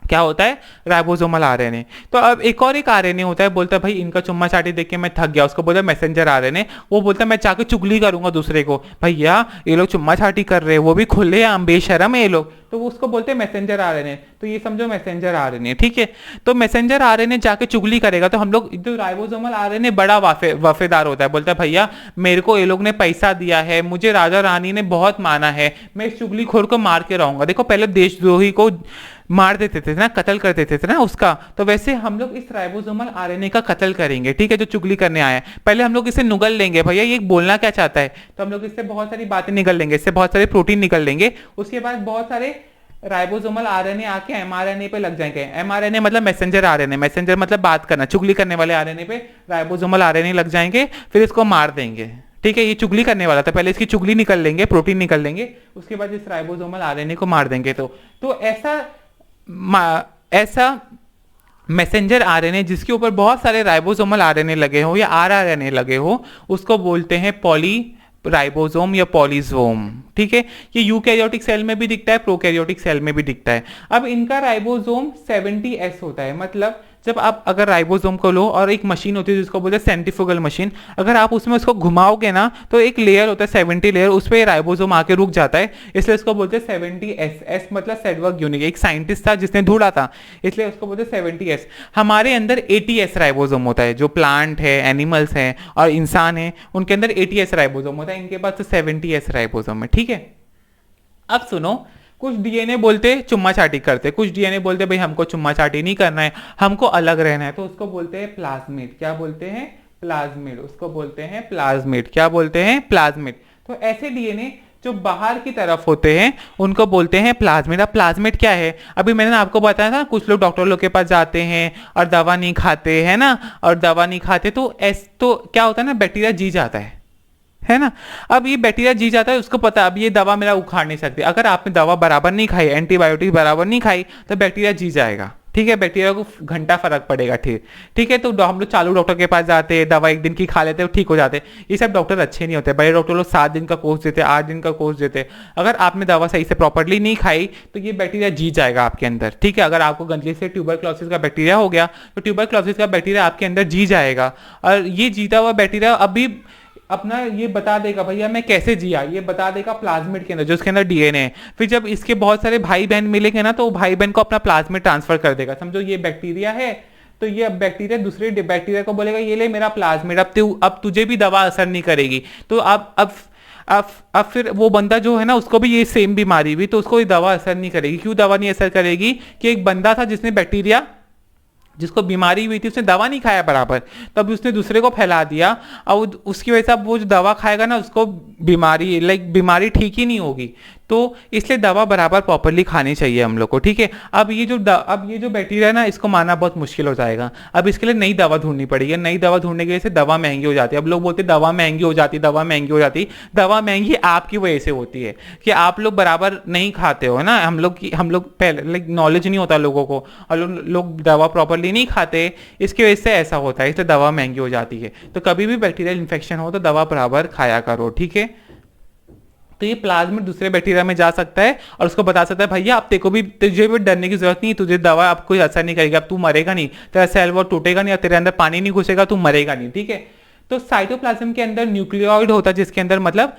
क्या होता है, राइबोसोमल आरएनए। तो अब एक आरएनए होता है, बोलता है भाई इनका चुम्मा चाटी देख के मैं थक गया, उसको बोलता है मैसेंजर आरएनए। वो बोलता है मैं जाके चुगली करूंगा दूसरे को, भैया ये लोग चुम्मा चाटी कर रहे हैं, वो भी खुले आम, बेशरम है ये लोग, तो वो उसको बोलते हैं मैसेंजर आरएनए। तो ये समझो मैसेंजर आरएनए, ठीक है। तो मैसेंजर आरएनए जाके चुगली करेगा, तो हम लोग जो राइबोसोमल आरएनए बड़ा वफेदार होता है, बोलता है भैया मेरे को ये लोग ने पैसा दिया है, मुझे राजा रानी ने बहुत माना है, मैं इस चुगलीखोर को मार के रहूंगा। देखो पहले देशद्रोही को मार देते थे ना, कत्ल कर देते थे ना उसका, तो वैसे हम लोग इस राइबोसोमल आरएनए का कत्ल करेंगे, ठीक है, जो चुगली करने आया है। पहले हम लोग इसे नुगल लेंगे, भैया ये बोलना क्या चाहता है, तो हम लोग इससे बहुत सारी बातें निकल लेंगे, इससे बहुत सारे प्रोटीन निकल लेंगे। उसके बाद बहुत सारे राइबोसोमल आरएनए आके एमआरएनए पे लग जाएंगे। एमआरएनए मतलब मैसेंजर आरएनए, मैसेंजर मतलब बात करना, चुगली करने वाले आरएनए पे राइबोसोमल आरएनए लग जाएंगे, फिर इसको मार देंगे, ठीक है। ये चुगली करने वाला था, पहले इसकी चुगली निकल लेंगे, प्रोटीन निकल लेंगे, उसके बाद इस राइबोसोमल आरएनए को मार देंगे। तो ऐसा मैसेंजर आरएनए जिसके ऊपर बहुत सारे राइबोसोमल आरएनए लगे हो या आरआरएनए लगे हो, उसको बोलते हैं पॉली राइबोसोम या पॉलीसोम, ठीक है। ये यूकैरियोटिक सेल में भी दिखता है, प्रोकैरियोटिक सेल में भी दिखता है। अब इनका राइबोसोम 70S होता है, मतलब जब आप अगर राइबोसोम को लो और एक मशीन होती है जिसको बोलते हैं सेंट्रीफ्यूगल मशीन, अगर आप उसमें उसको घुमाओगे ना, तो एक लेयर होता है 70 लेयर, उस पर राइबोसोम आके रुक जाता है, इसलिए उसको बोलते हैं 70S। एस मतलब सेडवर्ग यूनिक, एक साइंटिस्ट था जिसने ढूंढा था, इसलिए उसको बोलते हैं 70S। हमारे अंदर 80S राइबोसोम होता है, जो प्लांट है, एनिमल्स हैं और इंसान है, उनके अंदर 80S राइबोसोम होता है, इनके पास तो 70S राइबोसोम है, ठीक है। अब सुनो, कुछ डीएनए बोलते चुम्मा चाटी करते, कुछ डीएनए बोलते भाई हमको चुम्मा चाटी नहीं करना है, हमको अलग रहना है, तो उसको बोलते हैं प्लाज्मिड। क्या बोलते हैं, प्लाज्मिड, उसको बोलते हैं प्लाज्मिड। क्या बोलते हैं, प्लाज्मिड। तो ऐसे डीएनए जो बाहर की तरफ होते हैं उनको बोलते हैं प्लाज्मिड। अब प्लाज्मिड क्या है, अभी मैंने आपको बताया था, कुछ लोग डॉक्टर लोग के पास जाते हैं और दवा नहीं खाते है ना, और दवा नहीं खाते तो क्या होता है ना, बैक्टीरिया जी जाता है ना। अब ये बैक्टीरिया जी जाता है, उसको पता अब ये दवा मेरा उखाड़ नहीं सकती। अगर आपने दवा बराबर नहीं खाई, एंटीबायोटिक बराबर नहीं खाई, तो बैक्टीरिया जी जाएगा, ठीक है। बैक्टीरिया को घंटा फर्क पड़ेगा, ठीक है। तो हम लोग चालू डॉक्टर के पास जाते हैं, दवा 1 दिन की खा लेते हैं, ठीक हो जाते हैं। ये सब डॉक्टर अच्छे नहीं होते, बड़े डॉक्टर लोग 7 दिन का कोर्स देते, 8 दिन का कोर्स देते। अगर आपने दवा सही से प्रॉपरली नहीं खाई तो ये बैक्टीरिया जी जाएगा आपके अंदर, ठीक है। अगर आपको गंदगी से ट्यूबरक्लोसिस का बैक्टीरिया हो गया, तो ट्यूबरक्लोसिस का बैक्टीरिया आपके अंदर जी जाएगा, और ये जीता हुआ बैक्टीरिया अभी अपना ये बता देगा भैया मैं कैसे जिया, ये बता देगा प्लाज्मिड के अंदर, जो उसके अंदर डीएनए है। फिर जब इसके बहुत सारे भाई बहन मिलेंगे ना, तो भाई बहन को अपना प्लाज्मिड ट्रांसफर कर देगा। समझो ये बैक्टीरिया है, तो ये अब बैक्टीरिया दूसरे बैक्टीरिया को बोलेगा ये ले मेरा प्लाज्मिड, अब तुझे भी दवा असर नहीं करेगी। तो अब फिर वो बंदा जो है ना, उसको भी ये सेम बीमारी हुई, तो उसको ये दवा असर नहीं करेगी। क्यों दवा नहीं असर करेगी, कि एक बंदा था जिसने बैक्टीरिया, जिसको बीमारी हुई थी, उसने दवा नहीं खाया बराबर, तब उसने दूसरे को फैला दिया, और उसकी वजह से अब वो जो दवा खाएगा ना, उसको बीमारी ठीक ही नहीं होगी। तो इसलिए दवा बराबर प्रॉपरली खानी चाहिए हम लोग को, ठीक है। अब ये जो बैक्टीरिया है ना, इसको मारना बहुत मुश्किल हो जाएगा। अब इसके लिए नई दवा ढूंढनी पड़ेगी, नई दवा ढूंढने की वजह से दवा महंगी हो जाती है। अब लोग बोलते हैं दवा महंगी हो जाती, दवा महंगी हो जाती। दवा महंगी आपकी वजह से होती है कि आप लोग बराबर नहीं खाते हो ना। हम लोग पहले नॉलेज नहीं होता लोगों को, और लोग दवा प्रॉपरली नहीं खाते, इसकी वजह से ऐसा होता है, इसलिए दवा महंगी हो जाती है। तो कभी भी बैक्टीरियल इन्फेक्शन हो तो दवा बराबर खाया करो, ठीक है। तो ये प्लाज्मिड दूसरे बैक्टीरिया में जा सकता है और उसको बता सकता है भैया अब तेको भी, तुझे भी डरने की जरूरत नहीं, तुझे दवा अब कोई असर नहीं करेगी, अब तू मरेगा नहीं, तेरा सेल वॉल टूटेगा नहीं और तेरे अंदर पानी नहीं घुसेगा, तू मरेगा नहीं, ठीक है। तो साइटोप्लाज्म के अंदर न्यूक्लियोइड होता है जिसके अंदर मतलब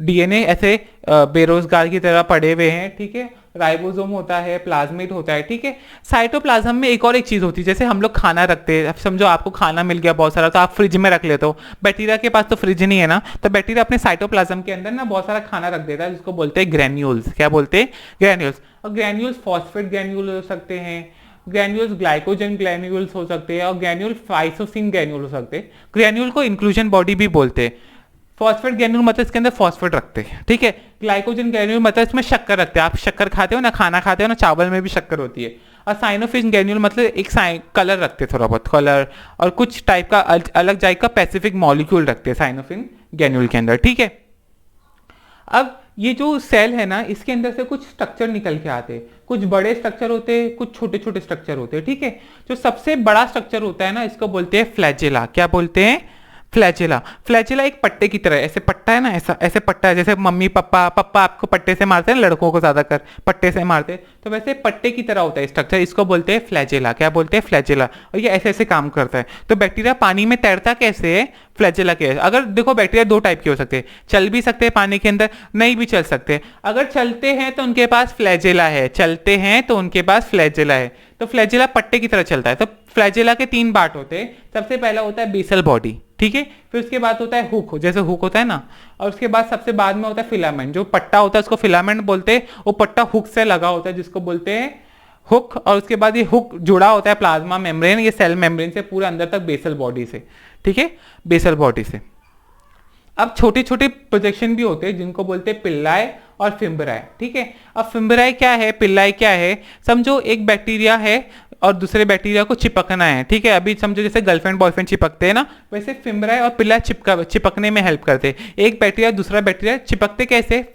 डीएनए ऐसे बेरोजगार की तरह पड़े हुए हैं, ठीक है। राइबोसोम होता है, प्लाज्मिड होता है, ठीक है। साइटोप्लाज्म में एक और एक चीज होती है, जैसे हम लोग खाना रखते हैं, समझो आपको खाना मिल गया बहुत सारा तो आप फ्रिज में रख लेते हो, बैक्टीरिया के पास तो फ्रिज नहीं है ना, तो बैक्टीरिया अपने साइटोप्लाज्म के अंदर ना बहुत सारा खाना रख देता है जिसको बोलते हैं ग्रेन्यूल्स। क्या बोलते हैं? ग्रेन्यूल्स। और ग्रेन्यूल्स फॉस्फेट ग्रेन्यूल हो सकते हैं, ग्रेन्यूल्स ग्लाइकोजन ग्रेन्यूल्स हो सकते हैं, और ग्रेन्यूल फाइसोसिन ग्रेन्यूल हो सकते हैं। ग्रेन्यूल को इंक्लूजन बॉडी भी बोलते हैं। फॉस्फेट ग्रेन्यूल मतलब इसके अंदर फॉस्फेट रखते हैं, ठीक है। ग्लाइकोजन ग्रेन्यूल मतलब इसमें शक्कर रखते हैं, आप शक्कर खाते हो ना, खाना खाते हो ना, चावल में भी शक्कर होती है। और साइनोफिन ग्रेन्यूल मतलब एक कलर रखते हैं, थोड़ा बहुत कलर और कुछ टाइप का अलग टाइप का स्पेसिफिक मॉलिक्यूल रखते हैं साइनोफिन ग्रेन्यूल के अंदर, ठीक है। अब ये जो सेल है ना, इसके अंदर से कुछ स्ट्रक्चर निकल के आते हैं, कुछ बड़े स्ट्रक्चर होते हैं, कुछ छोटे छोटे स्ट्रक्चर होते हैं, ठीक है। जो सबसे बड़ा स्ट्रक्चर होता है ना, इसको बोलते हैं फ्लैजेला। क्या बोलते हैं? फ्लैजेला। फ्लैजेला एक पट्टे की तरह, ऐसे पट्टा है ना, ऐसा ऐसे पट्टा है, जैसे मम्मी पापा आपको पट्टे से मारते हैं, लड़कों को ज्यादातर पट्टे से मारते हैं, तो वैसे पट्टे की तरह होता है स्ट्रक्चर, इसको बोलते हैं फ्लैजेला। क्या बोलते हैं? फ्लैजेला। और ये ऐसे ऐसे काम करता है। तो बैक्टीरिया पानी में तैरता कैसे है? फ्लैजेला के। अगर देखो बैक्टीरिया दो टाइप के हो सकते हैं, चल भी सकते हैं पानी के अंदर, नहीं भी चल सकते। अगर चलते हैं तो उनके पास फ्लैजेला है, चलते हैं तो उनके पास फ्लैजेला है। तो फ्लैजेला पट्टे की तरह चलता है। तो फ्लैजेला के 3 पार्ट होते हैं। सबसे पहला होता है बेसल बॉडी, ठीक है। फिर उसके बाद होता है हुक, जैसे हुक होता है ना, और उसके बाद सबसे बाद में होता है फिलामेंट। जो पट्टा होता है उसको फिलामेंट बोलते हैं, वो पट्टा हुक से लगा होता है जिसको बोलते हैं हुक। और उसके बाद ये हुक जुड़ा होता है प्लाज्मा मेम्ब्रेन, ये सेल मेम्ब्रेन से पूरा अंदर तक बेसल बॉडी से, ठीक है, बेसल बॉडी से। अब छोटे छोटे प्रोजेक्शन भी होते हैं जिनको बोलते हैं पिल्लाई और फिम्बराई, ठीक है। अब फिम्बराई क्या है, पिल्लाई क्या है? समझो एक बैक्टीरिया है और दूसरे बैक्टीरिया को चिपकना है, ठीक है। अभी समझो जैसे गर्लफ्रेंड बॉयफ्रेंड चिपकते हैं ना, वैसे फिम्बराई और पिल्लाई चिपकने में हेल्प करते हैं। एक बैक्टीरिया दूसरा बैक्टीरिया चिपकते कैसे?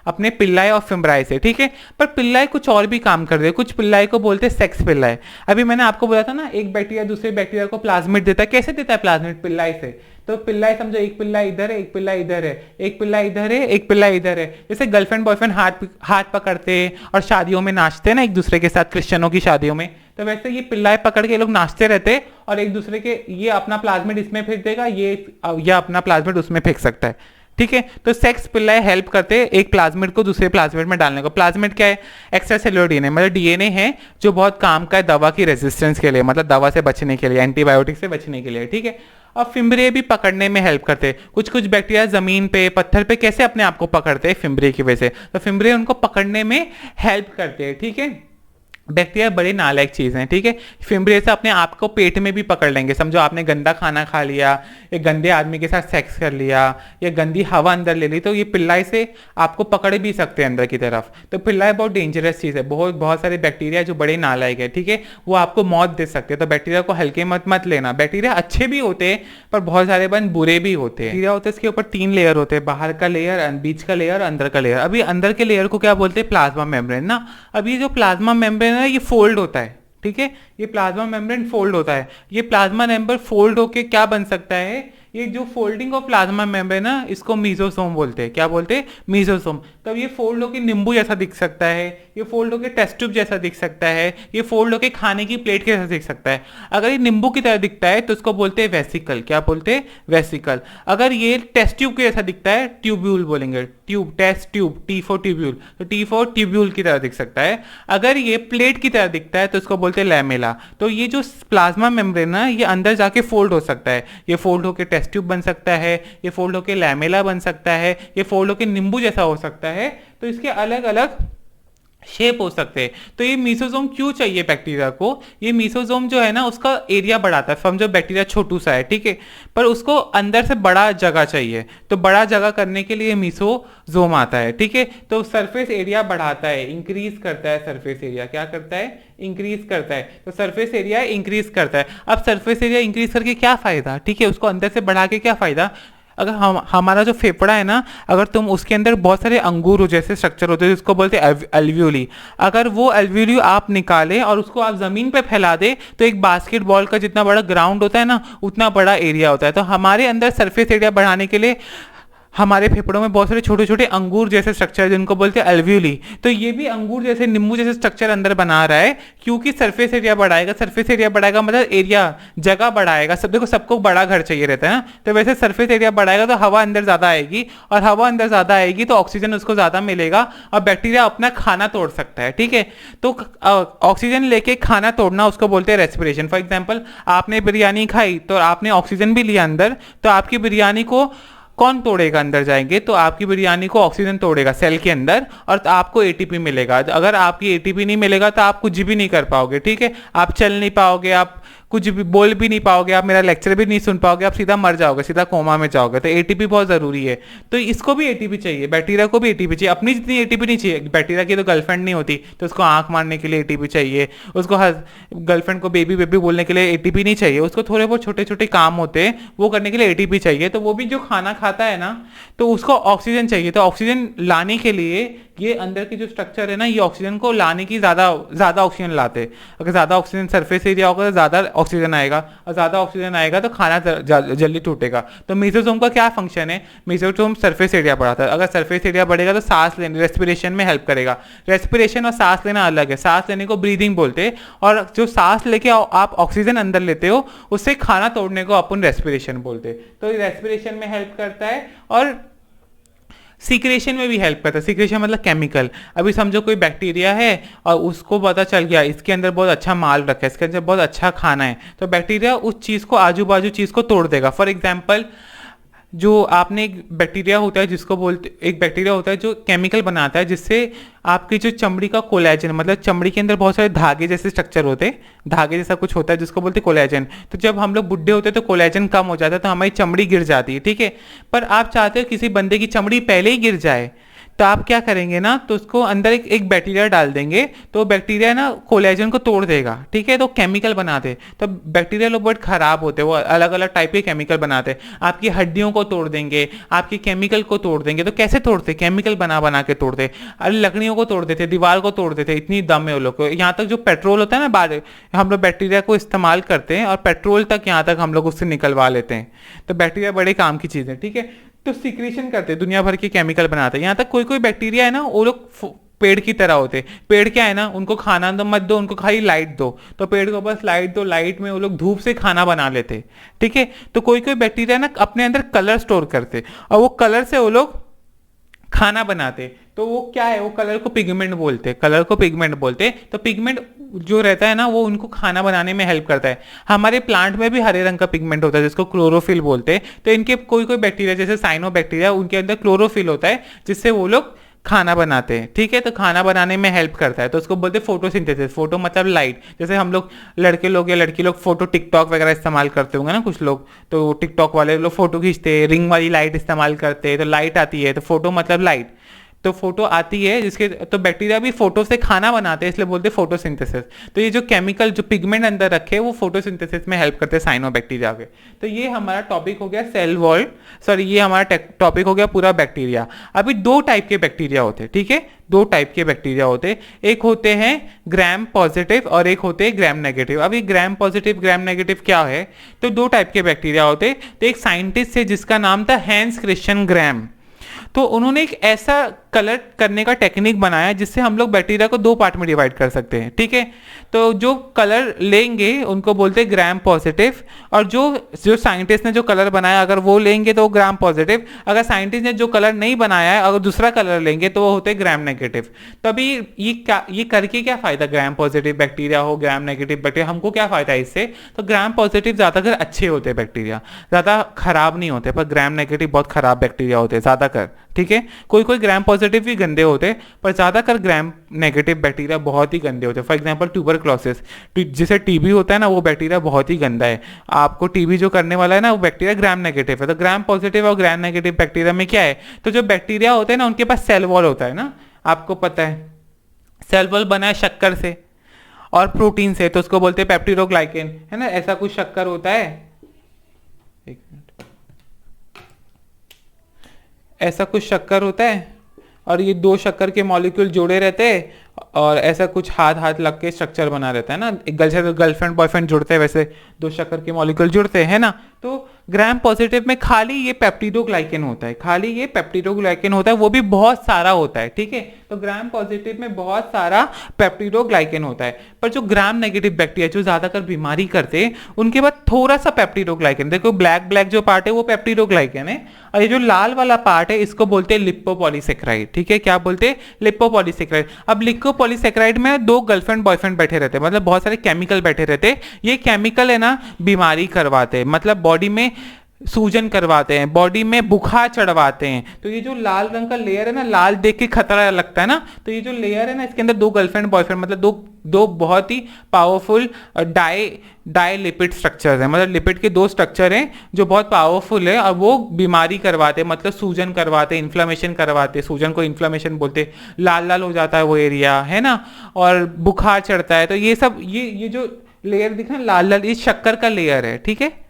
अपने पिल्लाई और फिम्बराई से, ठीक है। पर पिल्लाई कुछ और भी काम कर रहे हैं, कुछ पिल्लाई को बोलते हैं सेक्स पिल्लाई। अभी मैंने आपको बोला था ना, एक बैक्टीरिया दूसरे बैक्टीरिया को प्लाज्मिड देता है। कैसे देता है प्लाज्मिड? पिल्लाई से। तो पिल्लाई समझो, एक पिल्लाई इधर है, एक पिल्लाई इधर है, एक पिल्लाई इधर है, एक पिल्लाई इधर है। जैसे गर्लफ्रेंड बॉयफ्रेंड हाथ पकड़ते हैं और शादियों में नाचते हैं ना एक दूसरे के साथ, क्रिश्चियनों की शादियों में, तो वैसे ये पिल्लाई पकड़ के लोग नाचते रहते और एक दूसरे के, ये अपना प्लाज्मिड इसमें फेंक देगा, ये अपना प्लाज्मिड उसमें फेंक सकता है, ठीक है। तो सेक्स पिल्लाई हेल्प करते हैं एक प्लाज्मिड को दूसरे प्लाज्मिड में डालने को। प्लाज्मिड क्या है? एक्स्ट्रा सेलुलर डीएनए, मतलब डीएनए है जो बहुत काम का है दवा की रेजिस्टेंस के लिए, मतलब दवा से बचने के लिए, एंटीबायोटिक से बचने के लिए, ठीक है। और फिम्बरे भी पकड़ने में हेल्प करते हैं। कुछ कुछ बैक्टीरिया जमीन पे, पत्थर पे कैसे अपने आप को पकड़ते हैं? फिम्बरे की वजह से। तो फिम्बरे उनको पकड़ने में हेल्प करते हैं, ठीक है। बैक्टीरिया बड़े नालायक चीज़ हैं, ठीक है। फिम्बरे से अपने आप को पेट में भी पकड़ लेंगे। समझो आपने गंदा खाना खा लिया, या गंदे आदमी के साथ सेक्स कर लिया, या गंदी हवा अंदर ले ली, तो ये पिल्लाई से आपको पकड़ भी सकते हैं अंदर की तरफ। तो पिल्लाई बहुत डेंजरस चीज़ है। बहुत सारे बैक्टीरिया जो बड़े नालायक है, ठीक है, वो आपको मौत दे सकते हैं। तो बैक्टीरिया को हल्के मत लेना। बैक्टीरिया अच्छे भी होते हैं पर बहुत सारे बुरे भी होते हैं। बैक्टीरिया होते हैं, इसके ऊपर 3 लेयर होते हैं, बाहर का लेयर, बीच का लेयर, अंदर का लेयर। अभी अंदर के लेयर को क्या बोलते हैं? प्लाज्मा मेम्ब्रेन ना। अभी जो प्लाज्मा मेम्ब्रेन है ये फोल्ड होता है, ठीक है। ये प्लाज्मा मेम्ब्रेन फोल्ड होता है। ये प्लाज्मा मेम्ब्रेन फोल्ड होके क्या बन सकता है? ये जो फोल्डिंग ऑफ प्लाज्मा मेम्ब्रेन है इसको मीजोसोम बोलते हैं। क्या बोलते हैं? मीजोसोम। तब ये फोल्ड होके नींबू जैसा दिख सकता है, ये फोल्ड होके टेस्ट ट्यूब जैसा दिख सकता है, ये फोल्ड होके खाने की प्लेट के जैसा दिख सकता है। अगर ये नींबू की तरह दिखता है तो उसको बोलते हैं वेसिकल। क्या बोलते हैं? वेसिकल। अगर ये टेस्ट ट्यूब के जैसा दिखता है, ट्यूब्यूल बोलेंगे। Tube, test tube, T for tubule, तो टी फॉर ट्यूब्यूल की तरह दिख सकता है। अगर ये प्लेट की तरह दिखता है तो उसको बोलते हैं लैमेला। तो ये जो प्लाज्मा मेम्ब्रेन है ये अंदर जाके फोल्ड हो सकता है। ये फोल्ड होके टेस्ट ट्यूब बन सकता है, ये फोल्ड होके लैमेला बन सकता है, ये फोल्ड होके नींबू जैसा हो सकता है। तो इसके अलग अलग शेप हो सकते हैं। तो ये मीसोसोम क्यों चाहिए बैक्टीरिया को? ये मीसोसोम जो है ना उसका एरिया बढ़ाता है। समझो बैक्टीरिया छोटू सा है, ठीक है, पर उसको अंदर से बड़ा जगह चाहिए। तो बड़ा जगह करने के लिए मीसोसोम आता है, ठीक है। तो सरफेस एरिया बढ़ाता है, इंक्रीज करता है सरफेस एरिया। क्या करता है? इंक्रीज करता है। तो सरफेस एरिया इंक्रीज करता है। अब सरफेस एरिया इंक्रीज करके क्या फायदा? ठीक है, उसको अंदर से बढ़ा के क्या फायदा? अगर हमारा जो फेफड़ा है ना, अगर तुम उसके अंदर बहुत सारे अंगूर जैसे स्ट्रक्चर होते हैं जिसको बोलते हैं एल्वियोली, अगर वो एल्वियोली आप निकालें और उसको आप जमीन पे फैला दे तो एक बास्केटबॉल का जितना बड़ा ग्राउंड होता है ना उतना बड़ा एरिया होता है। तो हमारे अंदर सरफेस एरिया बढ़ाने के लिए हमारे फेफड़ों में बहुत सारे छोटे छोटे अंगूर जैसे स्ट्रक्चर है जिनको बोलते हैं अल्वियोली। तो ये भी अंगूर जैसे, नींबू जैसे स्ट्रक्चर अंदर बना रहा है, क्योंकि सरफेस एरिया बढ़ाएगा। सरफेस एरिया बढ़ाएगा मतलब एरिया, जगह बढ़ाएगा। सब देखो, सबको बड़ा घर चाहिए रहता है ना, तो वैसे सरफेस एरिया बढ़ाएगा तो हवा अंदर ज्यादा आएगी, और हवा अंदर ज्यादा आएगी तो ऑक्सीजन उसको ज्यादा मिलेगा, और बैक्टीरिया अपना खाना तोड़ सकता है। ठीक है, तो ऑक्सीजन लेके खाना तोड़ना उसको बोलते हैं रेस्पिरेशन। फॉर एग्जाम्पल, आपने बिरयानी खाई तो आपने ऑक्सीजन भी लिया अंदर, तो आपकी बिरयानी को कौन तोड़ेगा? अंदर जाएंगे तो आपकी बिरयानी को ऑक्सीजन तोड़ेगा सेल के अंदर, और तो आपको एटीपी मिलेगा। अगर आपकी एटीपी नहीं मिलेगा तो आप कुछ भी नहीं कर पाओगे। ठीक है, आप चल नहीं पाओगे, आप कुछ भी बोल भी नहीं पाओगे, आप मेरा लेक्चर भी नहीं सुन पाओगे, आप सीधा मर जाओगे, सीधा कोमा में जाओगे। तो एटीपी बहुत जरूरी है। तो इसको भी एटीपी चाहिए, बैक्टीरिया को भी एटीपी चाहिए। अपनी जितनी एटीपी नहीं चाहिए, बैक्टीरिया की तो गर्लफ्रेंड नहीं होती, तो उसको आंख मारने के लिए एटीपी चाहिए, उसको गर्लफ्रेंड को बेबी बेबी बोलने के लिए एटीपी नहीं चाहिए, उसको थोड़े बहुत छोटे छोटे काम होते हैं वो करने के लिए एटीपी चाहिए। तो वो भी जो खाना खाता है ना, तो उसको ऑक्सीजन चाहिए। तो ऑक्सीजन लाने के लिए ये अंदर की जो स्ट्रक्चर है ना, ये ऑक्सीजन को लाने की ज्यादा ऑक्सीजन लाते हैं। अगर ज्यादा ऑक्सीजन सरफेस एरिया होगा तो ज्यादा ऑक्सीजन आएगा, और ज्यादा ऑक्सीजन आएगा तो खाना जल्दी टूटेगा। तो मेसोसोम का क्या फंक्शन है? मेसोसोम सरफेस एरिया बढ़ाता है। अगर सरफेस एरिया बढ़ेगा तो सांस लेने, रेस्पिरेशन में हेल्प करेगा। रेस्पिरेशन और सांस लेना अलग है। सांस लेने को ब्रीदिंग बोलते हैं, और जो सांस लेके आप ऑक्सीजन अंदर लेते हो उससे खाना तोड़ने को अपन रेस्पिरेशन बोलते हैं। तो रेस्पिरेशन में हेल्प करता है, और सीक्रेशन में भी हेल्प करता है। सीक्रेशन मतलब केमिकल। अभी समझो कोई बैक्टीरिया है और उसको पता चल गया इसके अंदर बहुत अच्छा माल रखा है, इसके अंदर बहुत अच्छा खाना है, तो बैक्टीरिया उस चीज़ को, आजू बाजू चीज़ को तोड़ देगा। फॉर एग्जाम्पल, जो आपने एक बैक्टीरिया होता है जिसको बोलते, एक बैक्टीरिया होता है जो केमिकल बनाता है जिससे आपकी जो चमड़ी का कोलेजन, मतलब चमड़ी के अंदर बहुत सारे धागे जैसे स्ट्रक्चर होते हैं, धागे जैसा कुछ होता है जिसको बोलते हैं कोलेजन। तो जब हम लोग बुढ़े होते हैं तो कोलेजन कम हो जाता है, तो हमारी चमड़ी गिर जाती है। ठीक है, पर आप चाहते हो किसी बंदे की चमड़ी पहले ही गिर जाए, तो आप क्या करेंगे ना, तो उसको अंदर एक बैक्टीरिया डाल देंगे, तो बैक्टीरिया ना कोलेजन को तोड़ देगा। ठीक है, तो केमिकल बनाते, तो बैक्टीरिया लोग बहुत खराब होते हैं, वो अलग अलग टाइप के केमिकल बनाते हैं। आपकी हड्डियों को तोड़ देंगे, आपकी केमिकल को तोड़ देंगे। तो कैसे तोड़ते? केमिकल बना बना के तोड़ते। अरे लकड़ियों को तोड़ देते, दीवार को तोड़ देते, इतनी दम है वो लोग को। यहाँ तक जो पेट्रोल होता है ना, बाद हम लोग बैक्टीरिया को इस्तेमाल करते हैं, और पेट्रोल तक यहाँ तक हम लोग उससे निकलवा लेते हैं। तो बैक्टीरिया बड़े काम की चीज़ है। ठीक है, तो सीक्रेशन करते हैं, दुनिया भर के केमिकल बनाते हैं। यहाँ तक कोई कोई बैक्टीरिया है ना, वो लोग पेड़ की तरह होते हैं। पेड़ क्या है ना, उनको खाना तो मत दो, उनको खाली लाइट दो, तो पेड़ को बस लाइट दो, लाइट में वो लोग धूप से खाना बना लेते। ठीक है, तो कोई कोई बैक्टीरिया ना अपने अंदर कलर स्टोर करते, और वो कलर से वो लोग खाना बनाते। तो वो क्या है, वो कलर को पिगमेंट बोलते हैं, कलर को पिगमेंट बोलते हैं। तो पिगमेंट जो रहता है ना, वो उनको खाना बनाने में हेल्प करता है। हमारे प्लांट में भी हरे रंग का पिगमेंट होता है जिसको क्लोरोफिल बोलते हैं। तो इनके कोई कोई बैक्टीरिया जैसे साइनो बैक्टीरिया, उनके अंदर क्लोरोफिल होता है जिससे वो लोग खाना बनाते हैं। ठीक है, तो खाना बनाने में हेल्प करता है, तो उसको बोलते हैं फोटोसिंथेसिस। फोटो मतलब लाइट। जैसे हम लोग लड़के लोग या लड़की लोग फोटो टिकटॉक वगैरह इस्तेमाल करते होंगे ना कुछ लोग, तो टिकटॉक वाले लोग फोटो खींचते हैं, रिंग वाली लाइट इस्तेमाल करते हैं, तो लाइट आती है, तो फोटो मतलब लाइट। तो फोटो आती है जिसके, तो बैक्टीरिया भी फोटो से खाना बनाते हैं, इसलिए बोलते हैं फोटोसिंथेसिस। तो ये जो केमिकल, जो पिगमेंट अंदर रखे, वो फोटोसिंथेसिस में हेल्प करते हैं साइनो बैक्टीरिया के। तो ये हमारा टॉपिक हो गया सेल वॉल, सॉरी ये हमारा टॉपिक हो गया पूरा बैक्टीरिया। अभी दो टाइप के बैक्टीरिया होते हैं। ठीक है, दो टाइप के बैक्टीरिया होते हैं, एक होते हैं ग्राम पॉजिटिव और एक होते हैं ग्राम नेगेटिव। अभी ग्राम पॉजिटिव ग्राम नेगेटिव क्या है? तो दो टाइप के बैक्टीरिया होते हैं। तो एक साइंटिस्ट है जिसका नाम था हैंस क्रिश्चियन ग्राम, तो उन्होंने एक ऐसा कलर करने का टेक्निक बनाया जिससे हम लोग बैक्टीरिया को दो पार्ट में डिवाइड कर सकते हैं। ठीक है, तो जो कलर लेंगे उनको बोलते हैं ग्राम पॉजिटिव, और जो जो साइंटिस्ट ने जो कलर बनाया अगर वो लेंगे तो ग्राम पॉजिटिव। अगर साइंटिस्ट ने जो कलर नहीं बनाया है, अगर दूसरा कलर लेंगे तो वो होते हैं ग्राम नेगेटिव। तो अभी ये करके क्या फायदा? ग्राम पॉजिटिव बैक्टीरिया हो, ग्राम नेगेटिव बैक्टीरिया, हमको क्या फायदा है इससे? तो ग्राम पॉजिटिव ज्यादातर अच्छे होते हैं बैक्टीरिया, ज्यादा खराब नहीं होते, पर ग्राम नेगेटिव बहुत खराब बैक्टीरिया होते हैं ज्यादातर। ठीक है, कोई कोई ग्राम पॉजिटिव भी गंदे होते हैं, पर ज्यादातर ग्राम नेगेटिव बैक्टीरिया बहुत ही गंदे होते हैं। फॉर एग्जांपल ट्यूबरक्लोसिस, जिसे टीबी होता है ना, वो बैक्टीरिया बहुत ही गंदा है। आपको टीबी जो करने वाला है ना, वो बैक्टीरिया ग्राम नेगेटिव है। तो ग्राम पॉजिटिव और ग्राम नेगेटिव बैक्टीरिया में क्या है? तो जो बैक्टीरिया होते हैं ना, उनके पास सेल वॉल होता है ना, आपको पता है सेल वॉल बना है शक्कर से और प्रोटीन से, तो उसको बोलते हैं पेप्टिडोग्लाइकेन, है ना, ऐसा कुछ शक्कर होता है। एक मिनट, ऐसा कुछ शक्कर होता है, और ये दो शक्कर के मॉलिक्यूल जोड़े रहते हैं, और ऐसा कुछ हाथ हाथ लग के स्ट्रक्चर बना रहता है ना, एक गर्लफ्रेंड बॉयफ्रेंड जुड़ते हैं वैसे दो शक्कर के मॉलिक्यूल जुड़ते हैं ना। तो ग्राम पॉजिटिव में खाली ये पेप्टिडोग्लाइकेन होता है, खाली ये पेप्टिडोग्लाइकेन होता है, वो भी बहुत सारा होता है, ठीक है। तो ग्राम पॉजिटिव में बहुत सारा पेप्टिडोग्लाइकेन होता है, पर जो ग्राम नेगेटिव बैक्टीरिया जो ज्यादातर बीमारी करते हैं उनके बाद थोड़ा सा पेप्टिडोग्लाइकेन, देखो ब्लैक ब्लैक जो पार्ट है वो पेप्टिडोग्लाइकेन है, और ये जो लाल वाला पार्ट है इसको बोलते हैं लिपोपॉलीसेकेराइड, ठीक है। क्या बोलते हैं? लिपोपॉलीसेकेराइड। अब लिपोपॉलीसेकेराइड में दो गर्लफ्रेंड बॉयफ्रेंड बैठे रहते हैं, मतलब बहुत सारे केमिकल बैठे रहते हैं। ये केमिकल है ना बीमारी करवाते हैं, मतलब बॉडी में सूजन करवाते हैं, बॉडी में बुखार चढ़वाते हैं। तो ये जो लाल रंग का लेयर है ना, लाल देख के खतरा लगता है ना, तो ये जो लेयर है ना इसके अंदर दो गर्लफ्रेंड बॉयफ्रेंड मतलब दो बहुत ही पावरफुल डाई लिपिड स्ट्रक्चर्स हैं, मतलब लिपिड के दो स्ट्रक्चर हैं जो बहुत पावरफुल है, और वो बीमारी करवाते हैं, मतलब सूजन करवाते हैं, इन्फ्लेमेशन करवाते हैं, सूजन को इन्फ्लेमेशन बोलते हैं, लाल लाल हो जाता है वो एरिया, है ना, और बुखार चढ़ता है। तो ये सब ये जो लेयर दिख रहा है लाल लाल, ये शक्कर का लेयर है, ठीक है,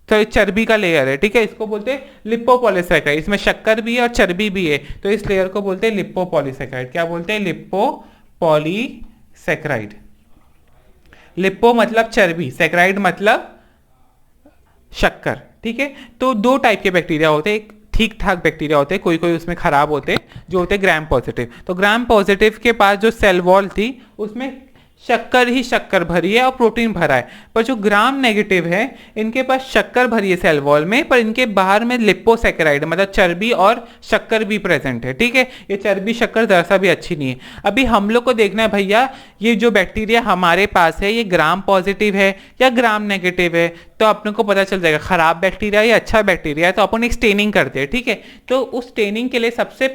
तो चर्बी का लेयर है, ठीक है। इसको बोलते हैं लिपोपॉलीसेकेराइड, इसमें शक्कर भी है और चर्बी भी है, तो इस लेयर को बोलते हैं लिपोपॉलीसेकेराइड। क्या बोलते हैं? लिपोपॉलीसेकेराइड। लिपो मतलब चर्बी, सेकेराइड मतलब शक्कर, ठीक है। तो दो टाइप के बैक्टीरिया होते हैं, एक ठीक ठाक बैक्टीरिया होते हैं, कोई कोई उसमें खराब होते हैं, जो होते हैं ग्राम पॉजिटिव। तो ग्राम पॉजिटिव के पास जो सेल वॉल थी उसमें शक्कर ही शक्कर भरी है और प्रोटीन भरा है, पर जो ग्राम नेगेटिव है इनके पास शक्कर भरी है सेल वॉल में, पर इनके बाहर में लिपोसेकेराइड मतलब चर्बी और शक्कर भी प्रेजेंट है, ठीक है। ये चर्बी शक्कर जरा भी अच्छी नहीं है। अभी हम लोग को देखना है भैया ये जो बैक्टीरिया हमारे पास है ये ग्राम पॉजिटिव है या ग्राम नेगेटिव है, तो अपने को पता चल जाएगा खराब बैक्टीरिया या अच्छा बैक्टीरिया है। तो अपन एक स्टेनिंग करते हैं, ठीक है। तो उस स्टेनिंग के लिए सबसे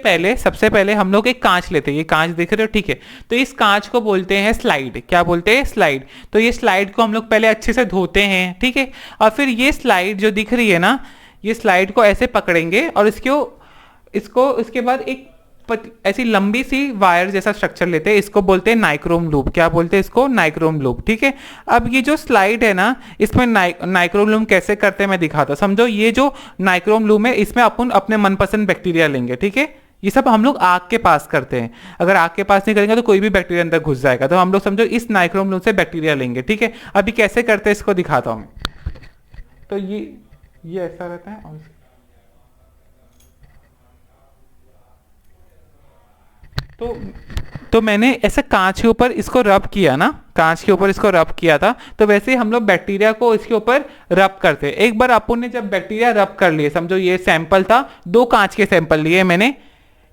पहले हम लोग एक कांच लेते हैं, ये कांच दिख रहे हो, ठीक है। तो इस कांच को बोलते हैं स्लाइड। क्या बोलते हैं? स्लाइड। तो ये स्लाइड को हम लोग पहले अच्छे से धोते हैं, ठीक है, और फिर ये स्लाइड जो दिख रही है ना, ये स्लाइड को ऐसे पकड़ेंगे और इसको इसके बाद एक ऐसी लंबी सी वायर जैसा स्ट्रक्चर लेते हैं, इसको बोलते हैं नाइक्रोम लूप। क्या बोलते हैं इसको? नाइक्रोम लूप, ठीक है। अब ये जो स्लाइड है ना इसमें नाइक्रोम लूप कैसे करते हैं मैं दिखाता हूं। समझो ये जो नाइक्रोम लूप है इसमें अपन अपने मनपसंद बैक्टीरिया लेंगे, ठीक है। ये सब हम लोग आग के पास करते हैं, अगर आग के पास नहीं करेंगे तो कोई भी बैक्टीरिया अंदर घुस जाएगा। तो हम लोग समझो इस नाइक्रोम लूप से बैक्टीरिया लेंगे, ठीक है। अभी कैसे करते हैं इसको दिखाता हूं मैं। तो ये ऐसा रहता है और तो मैंने ऐसे कांच के ऊपर इसको रब किया ना, कांच के ऊपर इसको रब किया था, तो वैसे ही हम लोग बैक्टीरिया को इसके ऊपर रब करते हैं। एक बार अपन ने जब बैक्टीरिया रब कर लिए, समझो ये सैंपल था, दो कांच के सैंपल लिए मैंने,